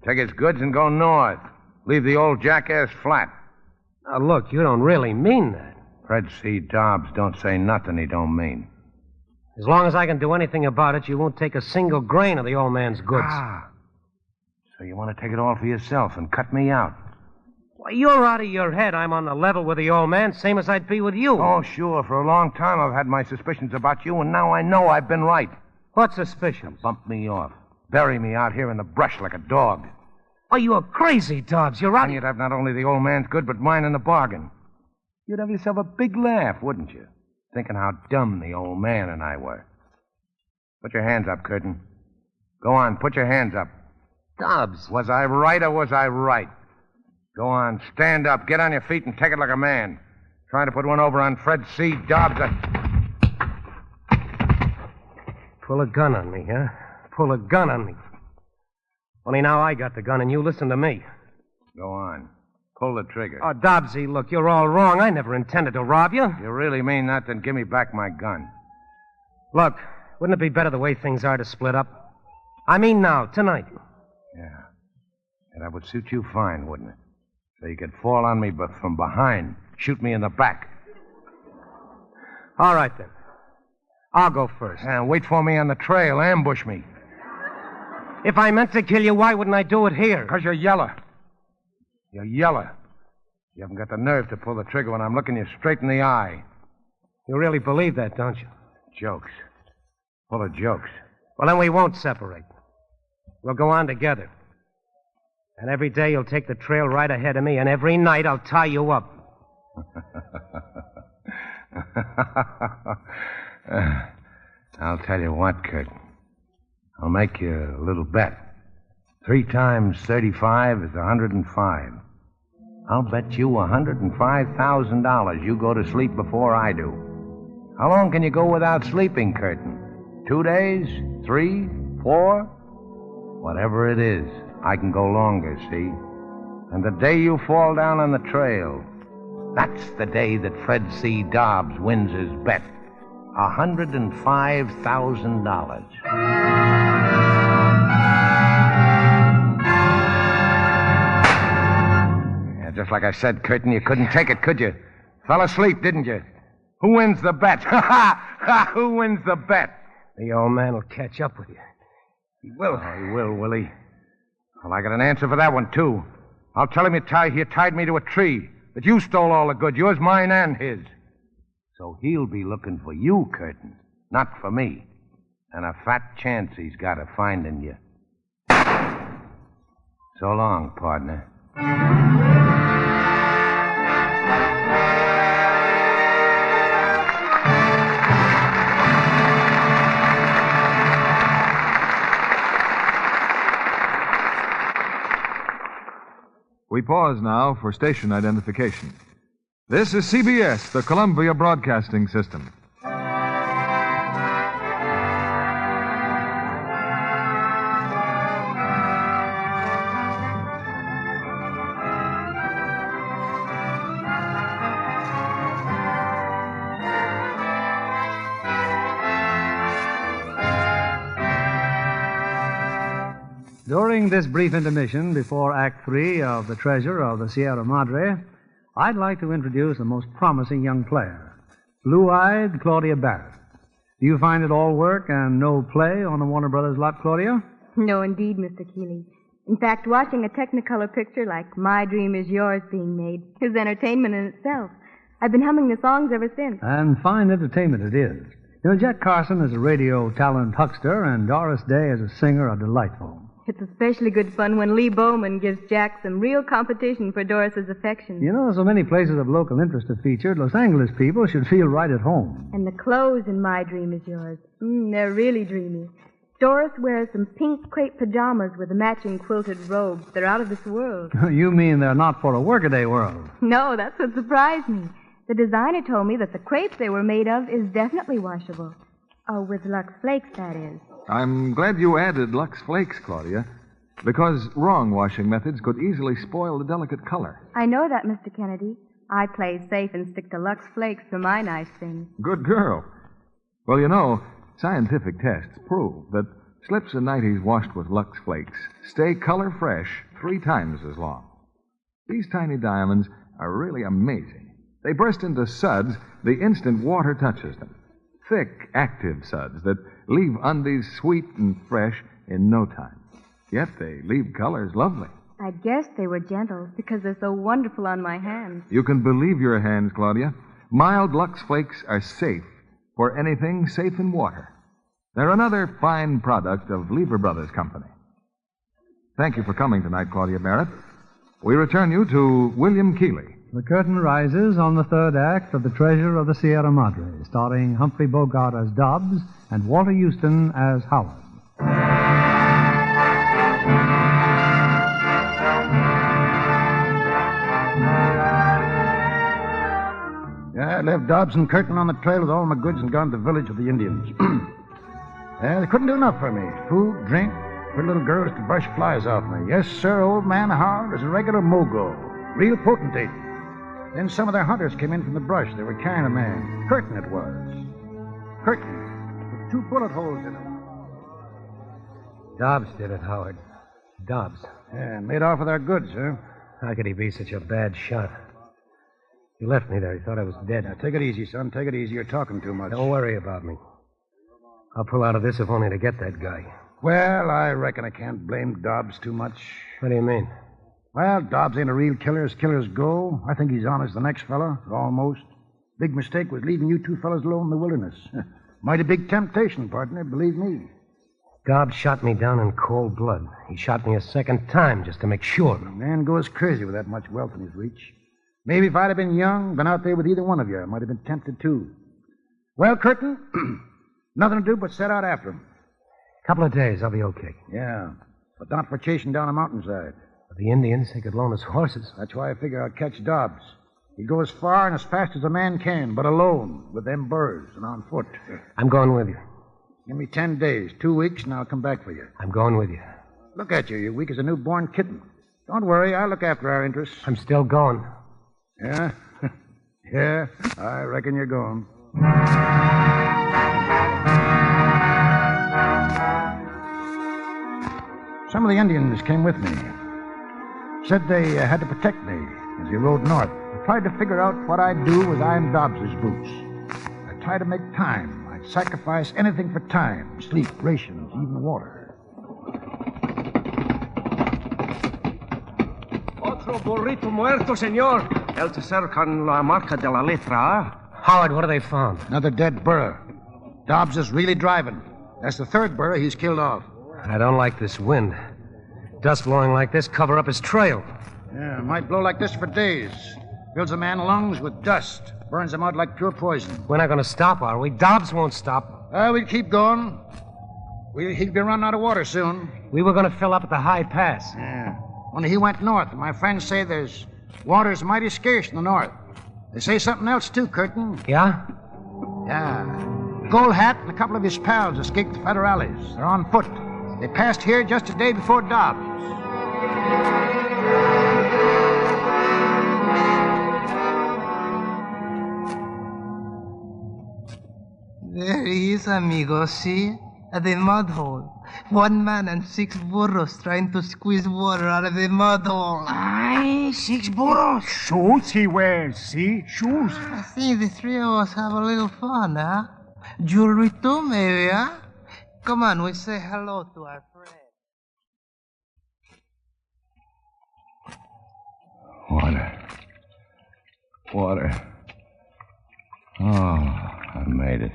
Take his goods and go north. Leave the old jackass flat. Now, look, you don't really mean that. Petruzzi Dobbs don't say nothing he don't mean. As long as I can do anything about it, you won't take a single grain of the old man's goods. So you want to take it all for yourself and cut me out? Why, you're out of your head. I'm on the level with the old man, same as I'd be with you. Oh, sure. For a long time I've had my suspicions about you, and now I know I've been right. What suspicions? Bump me off. Bury me out here in the brush like a dog. Oh, you're crazy, Dobbs. You're out. And you'd have not only the old man's good, but mine in the bargain. You'd have yourself a big laugh, wouldn't you? Thinking how dumb the old man and I were. Put your hands up, Curtin. Go on, put your hands up. Dobbs. Was I right or was I right? Go on, stand up, get on your feet and take it like a man. Trying to put one over on Fred C. Dobbs. Pull a gun on me, huh? Pull a gun on me. Only now I got the gun and you listen to me. Go on. Pull the trigger. Oh, Dobbsy, look, you're all wrong. I never intended to rob you. If you really mean that, then give me back my gun. Look, wouldn't it be better the way things are to split up? I mean now, tonight. Yeah. And that would suit you fine, wouldn't it? So you could fall on me from behind, shoot me in the back. All right, then. I'll go first. And wait for me on the trail. Ambush me. If I meant to kill you, why wouldn't I do it here? Because you're yeller. You're yeller. You haven't got the nerve to pull the trigger when I'm looking you straight in the eye. You really believe that, don't you? Jokes. Full of jokes. Well, then we won't separate. We'll go on together. And every day you'll take the trail right ahead of me, and every night I'll tie you up. I'll tell you what, Curtin. I'll make you a little bet. 3 times 35 is 105. I'll bet you $105,000 you go to sleep before I do. How long can you go without sleeping, Curtin? 2 days? 3? 4? Whatever it is. I can go longer, see? And the day you fall down on the trail, that's the day that Fred C. Dobbs wins his bet. $105,000. Yeah, just like I said, Curtin, you couldn't take it, could you? Fell asleep, didn't you? Who wins the bet? Who wins the bet? The old man will catch up with you. He will. Oh, he will he? Well, I got an answer for that one, too. I'll tell him you tied me to a tree, that you stole all the goods, yours, mine, and his. So he'll be looking for you, Curtin, not for me. And a fat chance he's got of finding you. So long, partner. We pause now for station identification. This is CBS, the Columbia Broadcasting System. During this brief intermission before Act 3 of The Treasure of the Sierra Madre, I'd like to introduce a most promising young player, blue-eyed Claudia Barrett. Do you find it all work and no play on the Warner Brothers lot, Claudia? No, indeed, Mr. Keighley. In fact, watching a Technicolor picture like My Dream Is Yours being made is entertainment in itself. I've been humming the songs ever since. And fine entertainment it is. You know, Jack Carson is a radio talent huckster, and Doris Day as a singer are delightful. It's especially good fun when Lee Bowman gives Jack some real competition for Doris's affection. You know, so many places of local interest are featured, Los Angeles people should feel right at home. And the clothes in My Dream Is Yours. They're really dreamy. Doris wears some pink crepe pajamas with a matching quilted robe. They're out of this world. You mean they're not for a workaday world? No, that's what surprised me. The designer told me that the crepe they were made of is definitely washable. Oh, with Lux Flakes, that is. I'm glad you added Lux Flakes, Claudia, because wrong washing methods could easily spoil the delicate color. I know that, Mr. Kennedy. I play safe and stick to Lux Flakes for my nice things. Good girl. Well, you know, scientific tests prove that slips and nighties washed with Lux Flakes stay color fresh 3 times as long. These tiny diamonds are really amazing. They burst into suds the instant water touches them. Thick, active suds that leave undies sweet and fresh in no time. Yet they leave colors lovely. I guess they were gentle because they're so wonderful on my hands. You can believe your hands, Claudia. Mild Lux Flakes are safe for anything safe in water. They're another fine product of Lever Brothers Company. Thank you for coming tonight, Claudia Barrett. We return you to William Keighley. The curtain rises on the 3rd act of The Treasure of the Sierra Madre, starring Humphrey Bogart as Dobbs and Walter Huston as Howard. Yeah, I left Dobbs and Curtin on the trail with all my goods and gone to the village of the Indians. They couldn't do enough for me. Food, drink, pretty little girls to brush flies off me. Yes, sir, old man Howard is a regular mogo. Real potentate. Then some of their hunters came in from the brush. They were carrying a man. Curtin it was. Curtin, with 2 bullet holes in him. Dobbs did it, Howard. Dobbs. Yeah, and made off with our goods, huh? How could he be such a bad shot? He left me there. He thought I was dead. Now, take it easy, son. Take it easy. You're talking too much. Don't worry about me. I'll pull out of this if only to get that guy. Well, I reckon I can't blame Dobbs too much. What do you mean? Well, Dobbs ain't a real killer as killers go. I think he's honest the next fella, almost. Big mistake was leaving you 2 fellas alone in the wilderness. Mighty big temptation, partner, believe me. Dobbs shot me down in cold blood. He shot me a second time just to make sure. A man goes crazy with that much wealth in his reach. Maybe if I'd have been young, been out there with either one of you, I might have been tempted too. Well, Curtin, nothing to do but set out after him. Couple of days, I'll be okay. Yeah, but not for chasing down a mountainside. The Indians, they could loan us horses. That's why I figure I'll catch Dobbs. He'd go as far and as fast as a man can, but alone, with them birds and on foot. I'm going with you. Give me 10 days, 2 weeks, and I'll come back for you. I'm going with you. Look at you. You're weak as a newborn kitten. Don't worry. I'll look after our interests. I'm still going. Yeah? Yeah, I reckon you're going. Some of the Indians came with me. Said they had to protect me as he rode north. I tried to figure out what I'd do with Iron Dobbs's boots. I tried to make time. I'd sacrifice anything for time, sleep, rations, even water. Otro burrito muerto, señor. El tercer con la marca de la letra. Howard, what have they found? Another dead burro. Dobbs is really driving. That's the third burro he's killed off. I don't like this wind. Dust blowing like this cover up his trail. Yeah, it might blow like this for days. Fills a man's lungs with dust. Burns him out like pure poison. We're not going to stop, are we? Dobbs won't stop. We'll keep going. He'll be running out of water soon. We were going to fill up at the high pass. Yeah. Only he went north. My friends say water's mighty scarce in the north. They say something else, too, Curtin. Yeah? Yeah. Gold Hat and a couple of his pals escaped the federales. They're on foot. They passed here just a day before Dobbs. There he is, amigo, see? At the mud hole. One man and 6 burros trying to squeeze water out of the mud hole. Aye, 6 burros. Shoes he wears, see? Shoes. I think the 3 of us have a little fun, huh? Jewelry too, maybe, huh? Come on, we say hello to our friend. Water. Oh, I made it.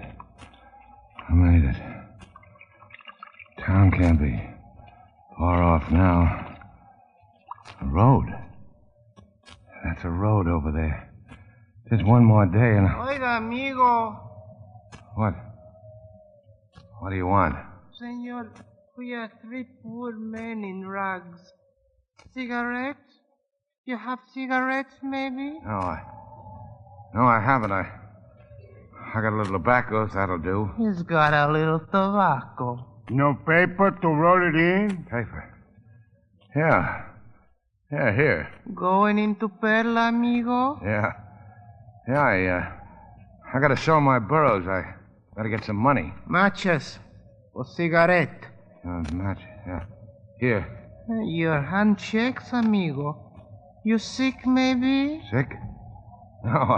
Town can't be far off now. A road. That's a road over there. Just one more day and... Oiga, amigo. What? What do you want? Senor, we are 3 poor men in rags. Cigarettes? You have cigarettes, maybe? No, I haven't. I got a little tobacco, that'll do. He's got a little tobacco. No paper to roll it in? Paper? Yeah, here. Going into Perla, amigo? Yeah, I gotta sell my burros. I gotta get some money. Matches. Or cigarette. Match, yeah. Here. Your handshakes, amigo. You sick, maybe? Sick? No,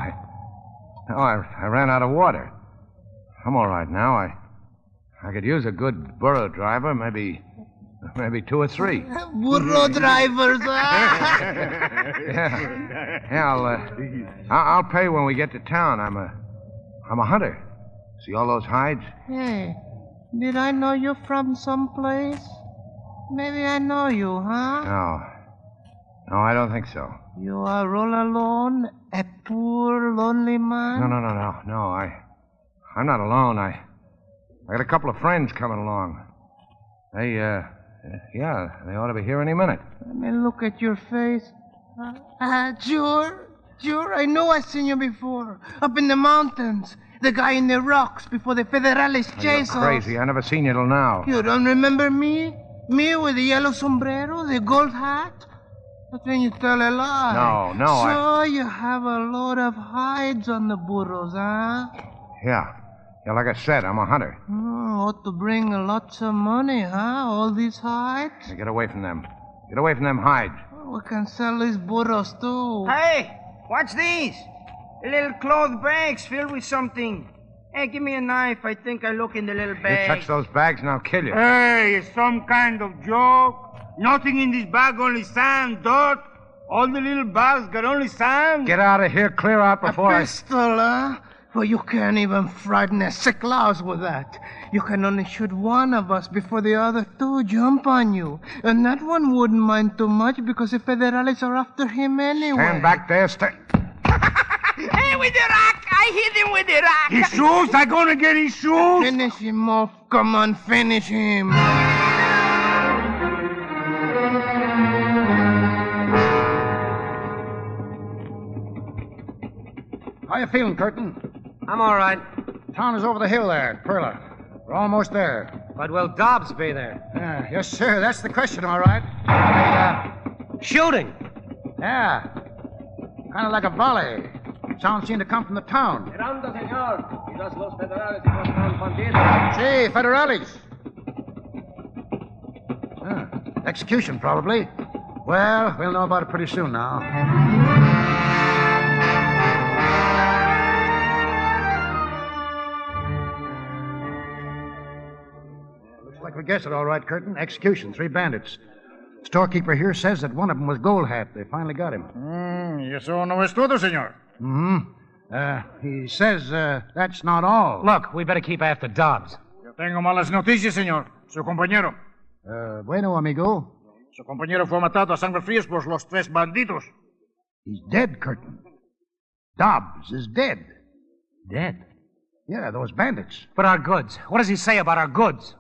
I ran out of water. I'm all right now. I could use a good burro driver, maybe 2 or 3. Burro drivers, Yeah, I'll pay when we get to town. I'm a hunter. See all those hides? Hey, did I know you from someplace? Maybe I know you, huh? No, I don't think so. You are all alone, a poor, lonely man? No, I'm not alone. I got a couple of friends coming along. They ought to be here any minute. Let me look at your face. Sure, I know I've seen you before. Up in the mountains. The guy in the rocks before the federales chased us. You're crazy. I never seen you till now. You don't remember me? Me with the yellow sombrero, the gold hat? But then you tell a lie. No, So you have a load of hides on the burros, huh? Yeah, like I said, I'm a hunter. Ought to bring lots of money, huh? All these hides? Hey, get away from them. Get away from them hides. We can sell these burros, too. Hey, what's these? Little cloth bags filled with something. Hey, give me a knife. I think I look in the little bag. You touch those bags and I'll kill you. Hey, it's some kind of joke. Nothing in this bag, only sand, dirt. All the little bags got only sand. Get out of here. Clear out before A pistol, huh? Well, you can't even frighten a sick louse with that. You can only shoot one of us before the other 2 jump on you. And that one wouldn't mind too much because the federales are after him anyway. Stand back there. Hey, with the rock! I hit him with the rock! His shoes? I'm gonna get his shoes! Finish him off. Come on, finish him. How you feeling, Curtin? I'm all right. Town is over the hill there, Perla. We're almost there. But will Dobbs be there? Yes, sir. That's the question, all right. Shooting? Yeah. Kind of like a volley. Sound seemed to come from the town. Miranda, senor. Quizás los federales encontraron bandidos. Sí, federales. Execution, probably. Well, we'll know about it pretty soon now. Looks like we guessed it all right, Curtin. Execution, 3 bandits. Storekeeper here says that one of them was Gold Hat. They finally got him. ¿Y eso no es todo, señor? He says that's not all. Look, we better keep after Dobbs. Yo tengo malas noticias, señor. Su compañero. Bueno, amigo. Su compañero fue matado a sangre fría por los 3 bandidos. He's dead, Curtin. Dobbs is dead. Dead? Yeah, those bandits. But our goods. What does he say about our goods?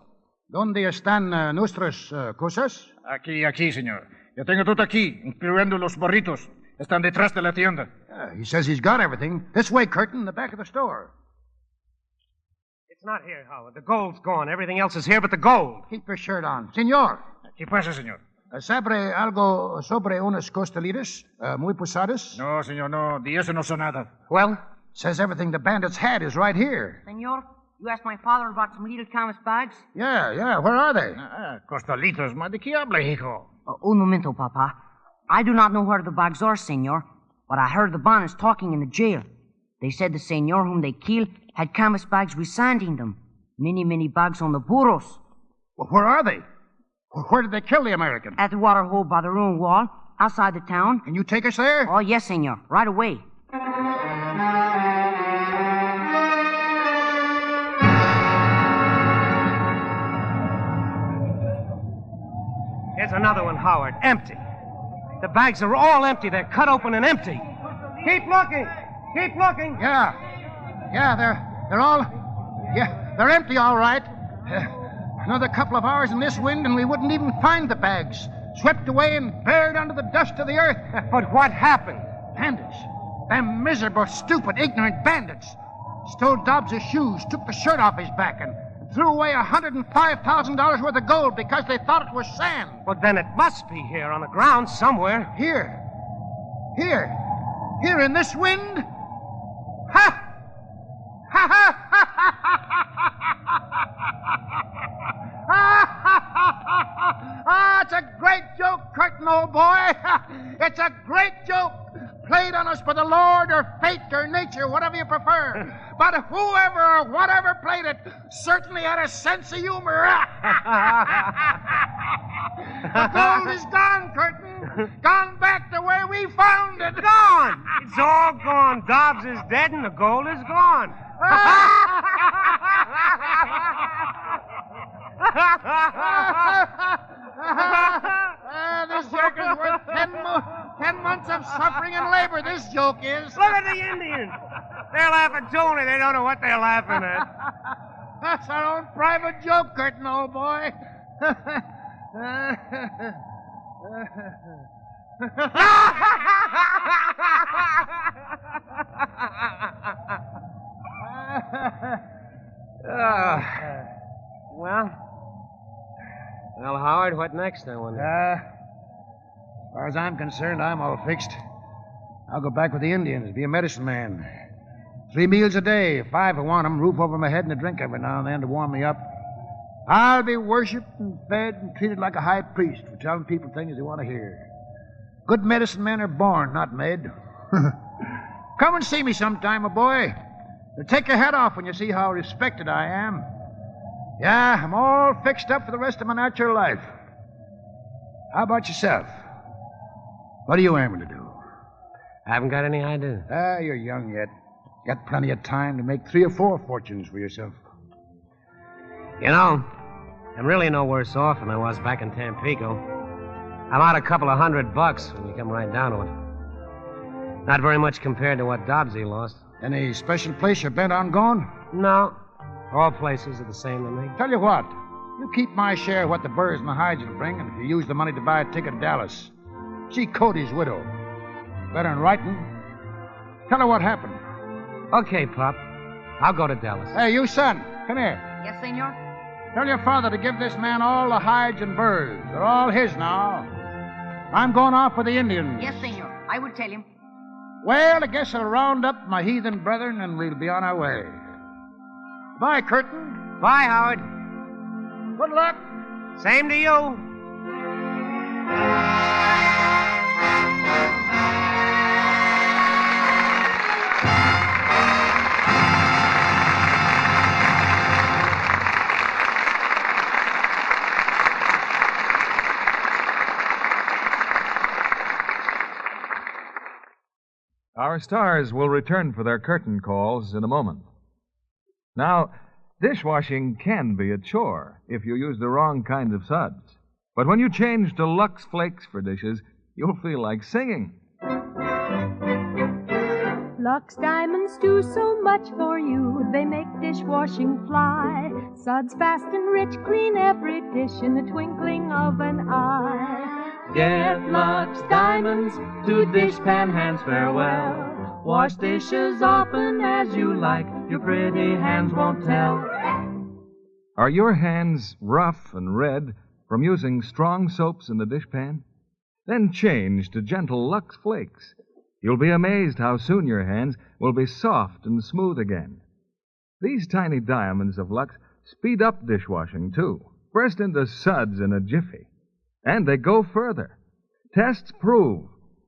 ¿Dónde están nuestras cosas? Aquí, señor. Yo tengo todo aquí, incluyendo los burritos. Están detrás de la tienda. He says he's got everything. This way, Curtin, the back of the store. It's not here, Howard. The gold's gone. Everything else is here but the gold. Keep your shirt on. Señor. ¿Qué pasa, señor? ¿Sabe algo sobre unas costelitas muy pesadas? No, señor, no. De eso no sé nada. Well? Says everything the bandits had is right here. Senor, you asked my father about some little canvas bags? Yeah. Where are they? Costalitos, ma de qué habla, hijo? Un momento, Papa. I do not know where the bags are, senor, but I heard the Bonnets talking in the jail. They said the senor whom they killed had canvas bags with sand in them. Many bags on the burros. Well, where are they? Where did they kill the American? At the water hole by the ruined wall, outside the town. Can you take us there? Oh, yes, senor. Right away. Here's another one, Howard. Empty. The bags are all empty. They're cut open and empty. Keep looking. Keep looking. Yeah, they're all... Yeah, they're empty, all right. Another couple of hours in this wind and we wouldn't even find the bags. Swept away and buried under the dust of the earth. But what happened? Bandits. Them miserable, stupid, ignorant bandits. Stole Dobbs' shoes, took the shirt off his back, and threw away $105,000 worth of gold because they thought it was sand. Well, then it must be here on the ground somewhere. Here in this wind? Ha! Ha ha ha ha ha! It's a great joke, Curtin, old boy. It's a great joke. Played on us by the Lord or fate or nature, whatever you prefer. But whoever or whatever played it certainly had a sense of humor. The gold is gone, Curtin. Gone back to where we found it. Gone. It's all gone. Dobbs is dead and the gold is gone. This joke is worth 10 months of suffering and labor, this joke is. Look at the Indians. They're laughing too, and they don't know what they're laughing at. That's our own private joke, Curtin, old boy. Well, Howard, what next, I wonder? As far as I'm concerned, I'm all fixed. I'll go back with the Indians, be a medicine man. 3 meals a day, 5 I want them, roof over my head and a drink every now and then to warm me up. I'll be worshipped and fed and treated like a high priest for telling people things they want to hear. Good medicine men are born, not made. Come and see me sometime, my boy. Take your hat off when you see how respected I am. Yeah, I'm all fixed up for the rest of my natural life. How about yourself? What are you aiming to do? I haven't got any idea. You're young yet. Got plenty of time to make 3 or 4 fortunes for yourself. You know, I'm really no worse off than I was back in Tampico. I'm out a couple of $100 when you come right down to it. Not very much compared to what Dobbsy lost. Any special place you're bent on going? No. All places are the same to me. Tell you what, you keep my share of what the Burrs and the Hydes will bring, and if you use the money to buy a ticket to Dallas, see Cody's widow. Better than writing. Tell her what happened. Okay, Pop. I'll go to Dallas. Hey, you son, come here. Yes, senor? Tell your father to give this man all the hides and birds. They're all his now. I'm going off with the Indians. Yes, senor. I will tell him. Well, I guess I'll round up my heathen brethren and we'll be on our way. Bye, Curtin. Bye, Howard. Good luck. Same to you. Our stars will return for their curtain calls in a moment. Now, dishwashing can be a chore if you use the wrong kind of suds. But when you change to Lux Flakes for dishes, you'll feel like singing. Lux Diamonds do so much for you. They make dishwashing fly. Suds fast and rich, clean every dish in the twinkling of an eye. Get Lux Diamonds to dishpan hands farewell. Wash dishes often as you like. Your pretty hands won't tell. Are your hands rough and red from using strong soaps in the dishpan? Then change to gentle Lux Flakes. You'll be amazed how soon your hands will be soft and smooth again. These tiny diamonds of Lux speed up dishwashing, too. Burst into suds in a jiffy. And they go further. Tests prove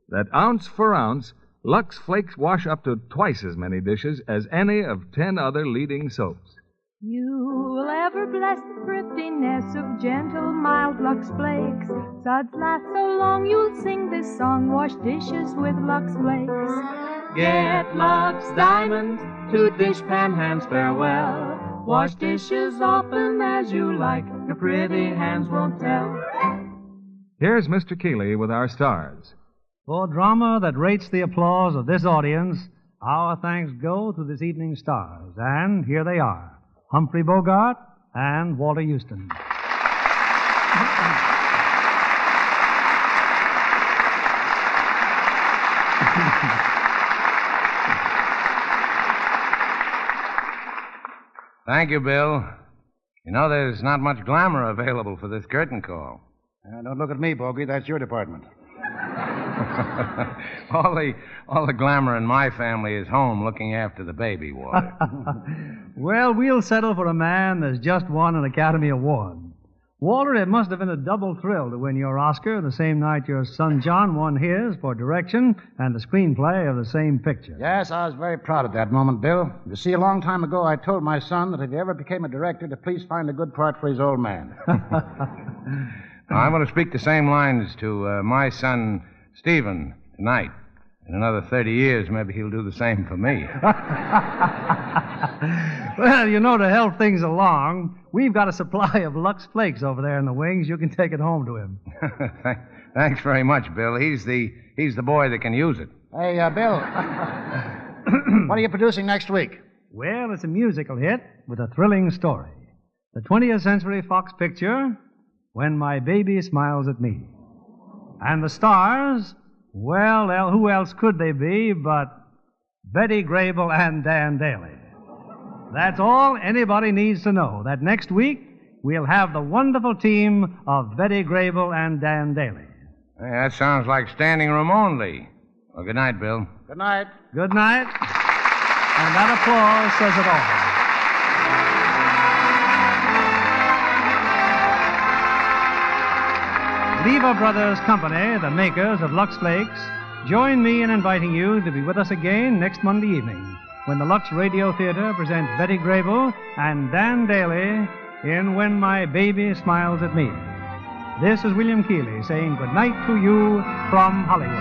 that ounce for ounce, Lux Flakes wash up to twice as many dishes as any of 10 other leading soaps. You'll ever bless the thriftiness of gentle, mild Lux Flakes. Suds last so long you'll sing this song. Wash dishes with Lux Flakes. Get Lux Diamonds to dishpan hands farewell. Wash dishes often as you like. Your pretty hands won't tell. Here's Mr. Keighley with our stars. For drama that rates the applause of this audience, our thanks go to this evening's stars. And here they are, Humphrey Bogart and Walter Huston. Thank you, Bill. You know, there's not much glamour available for this curtain call. Don't look at me, Bogey. That's your department. all the glamour in my family is home looking after the baby, Walter. Well, we'll settle for a man that's just won an Academy Award. Walter, it must have been a double thrill to win your Oscar the same night your son John won his for direction and the screenplay of the same picture. Yes, I was very proud of that moment, Bill. You see, a long time ago I told my son that if he ever became a director to please find a good part for his old man. I'm going to speak the same lines to my son, Stephen, tonight. In another 30 years, maybe he'll do the same for me. Well, you know, to help things along, we've got a supply of Lux Flakes over there in the wings. You can take it home to him. Thanks very much, Bill. He's the boy that can use it. Hey, Bill, what are you producing next week? Well, it's a musical hit with a thrilling story. The 20th Century Fox picture, When My Baby Smiles at Me. And the stars, well, who else could they be but Betty Grable and Dan Daly? That's all anybody needs to know, that next week we'll have the wonderful team of Betty Grable and Dan Daly. Hey, that sounds like standing room only. Well, good night, Bill. Good night. Good night. And that applause says it all. Lever Brothers Company, the makers of Lux Flakes, join me in inviting you to be with us again next Monday evening when the Lux Radio Theater presents Betty Grable and Dan Daly in When My Baby Smiles at Me. This is William Keighley saying good night to you from Hollywood.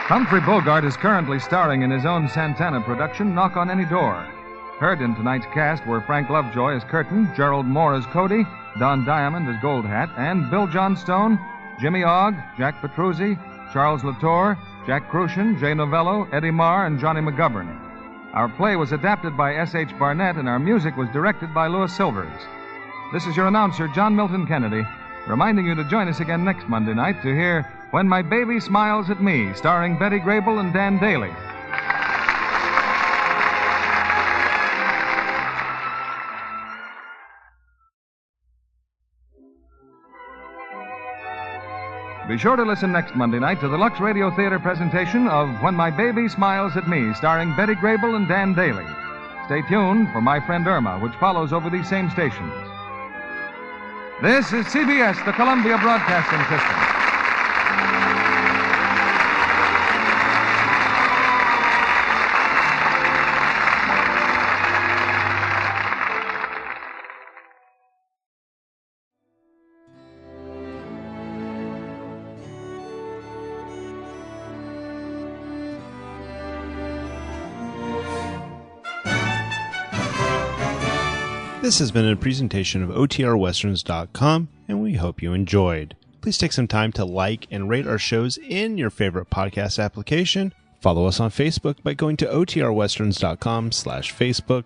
Humphrey Bogart is currently starring in his own Santana production, Knock on Any Door. Heard in tonight's cast were Frank Lovejoy as Curtin, Gerald Mohr as Cody, Don Diamond as Gold Hat, and Bill Johnstone, Jimmy Ogg, Jack Petruzzi, Charles Latour, Jack Kruschen, Jay Novello, Eddie Marr, and Johnny McGovern. Our play was adapted by S.H. Barnett, and our music was directed by Louis Silvers. This is your announcer, John Milton Kennedy, reminding you to join us again next Monday night to hear When My Baby Smiles at Me, starring Betty Grable and Dan Daly. Be sure to listen next Monday night to the Lux Radio Theater presentation of When My Baby Smiles at Me, starring Betty Grable and Dan Daly. Stay tuned for My Friend Irma, which follows over these same stations. This is CBS, the Columbia Broadcasting System. This has been a presentation of OTRWesterns.com, and we hope you enjoyed. Please take some time to like and rate our shows in your favorite podcast application. Follow us on Facebook by going to OTRWesterns.com/Facebook.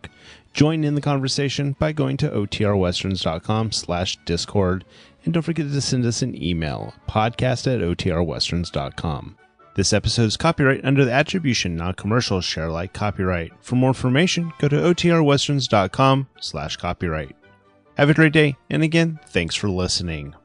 Join in the conversation by going to OTRWesterns.com/Discord. And don't forget to send us an email, podcast@OTRWesterns.com. This episode is copyright under the Attribution Non-Commercial Share Alike copyright. For more information, go to OTRWesterns.com/copyright. Have a great day, and again, thanks for listening.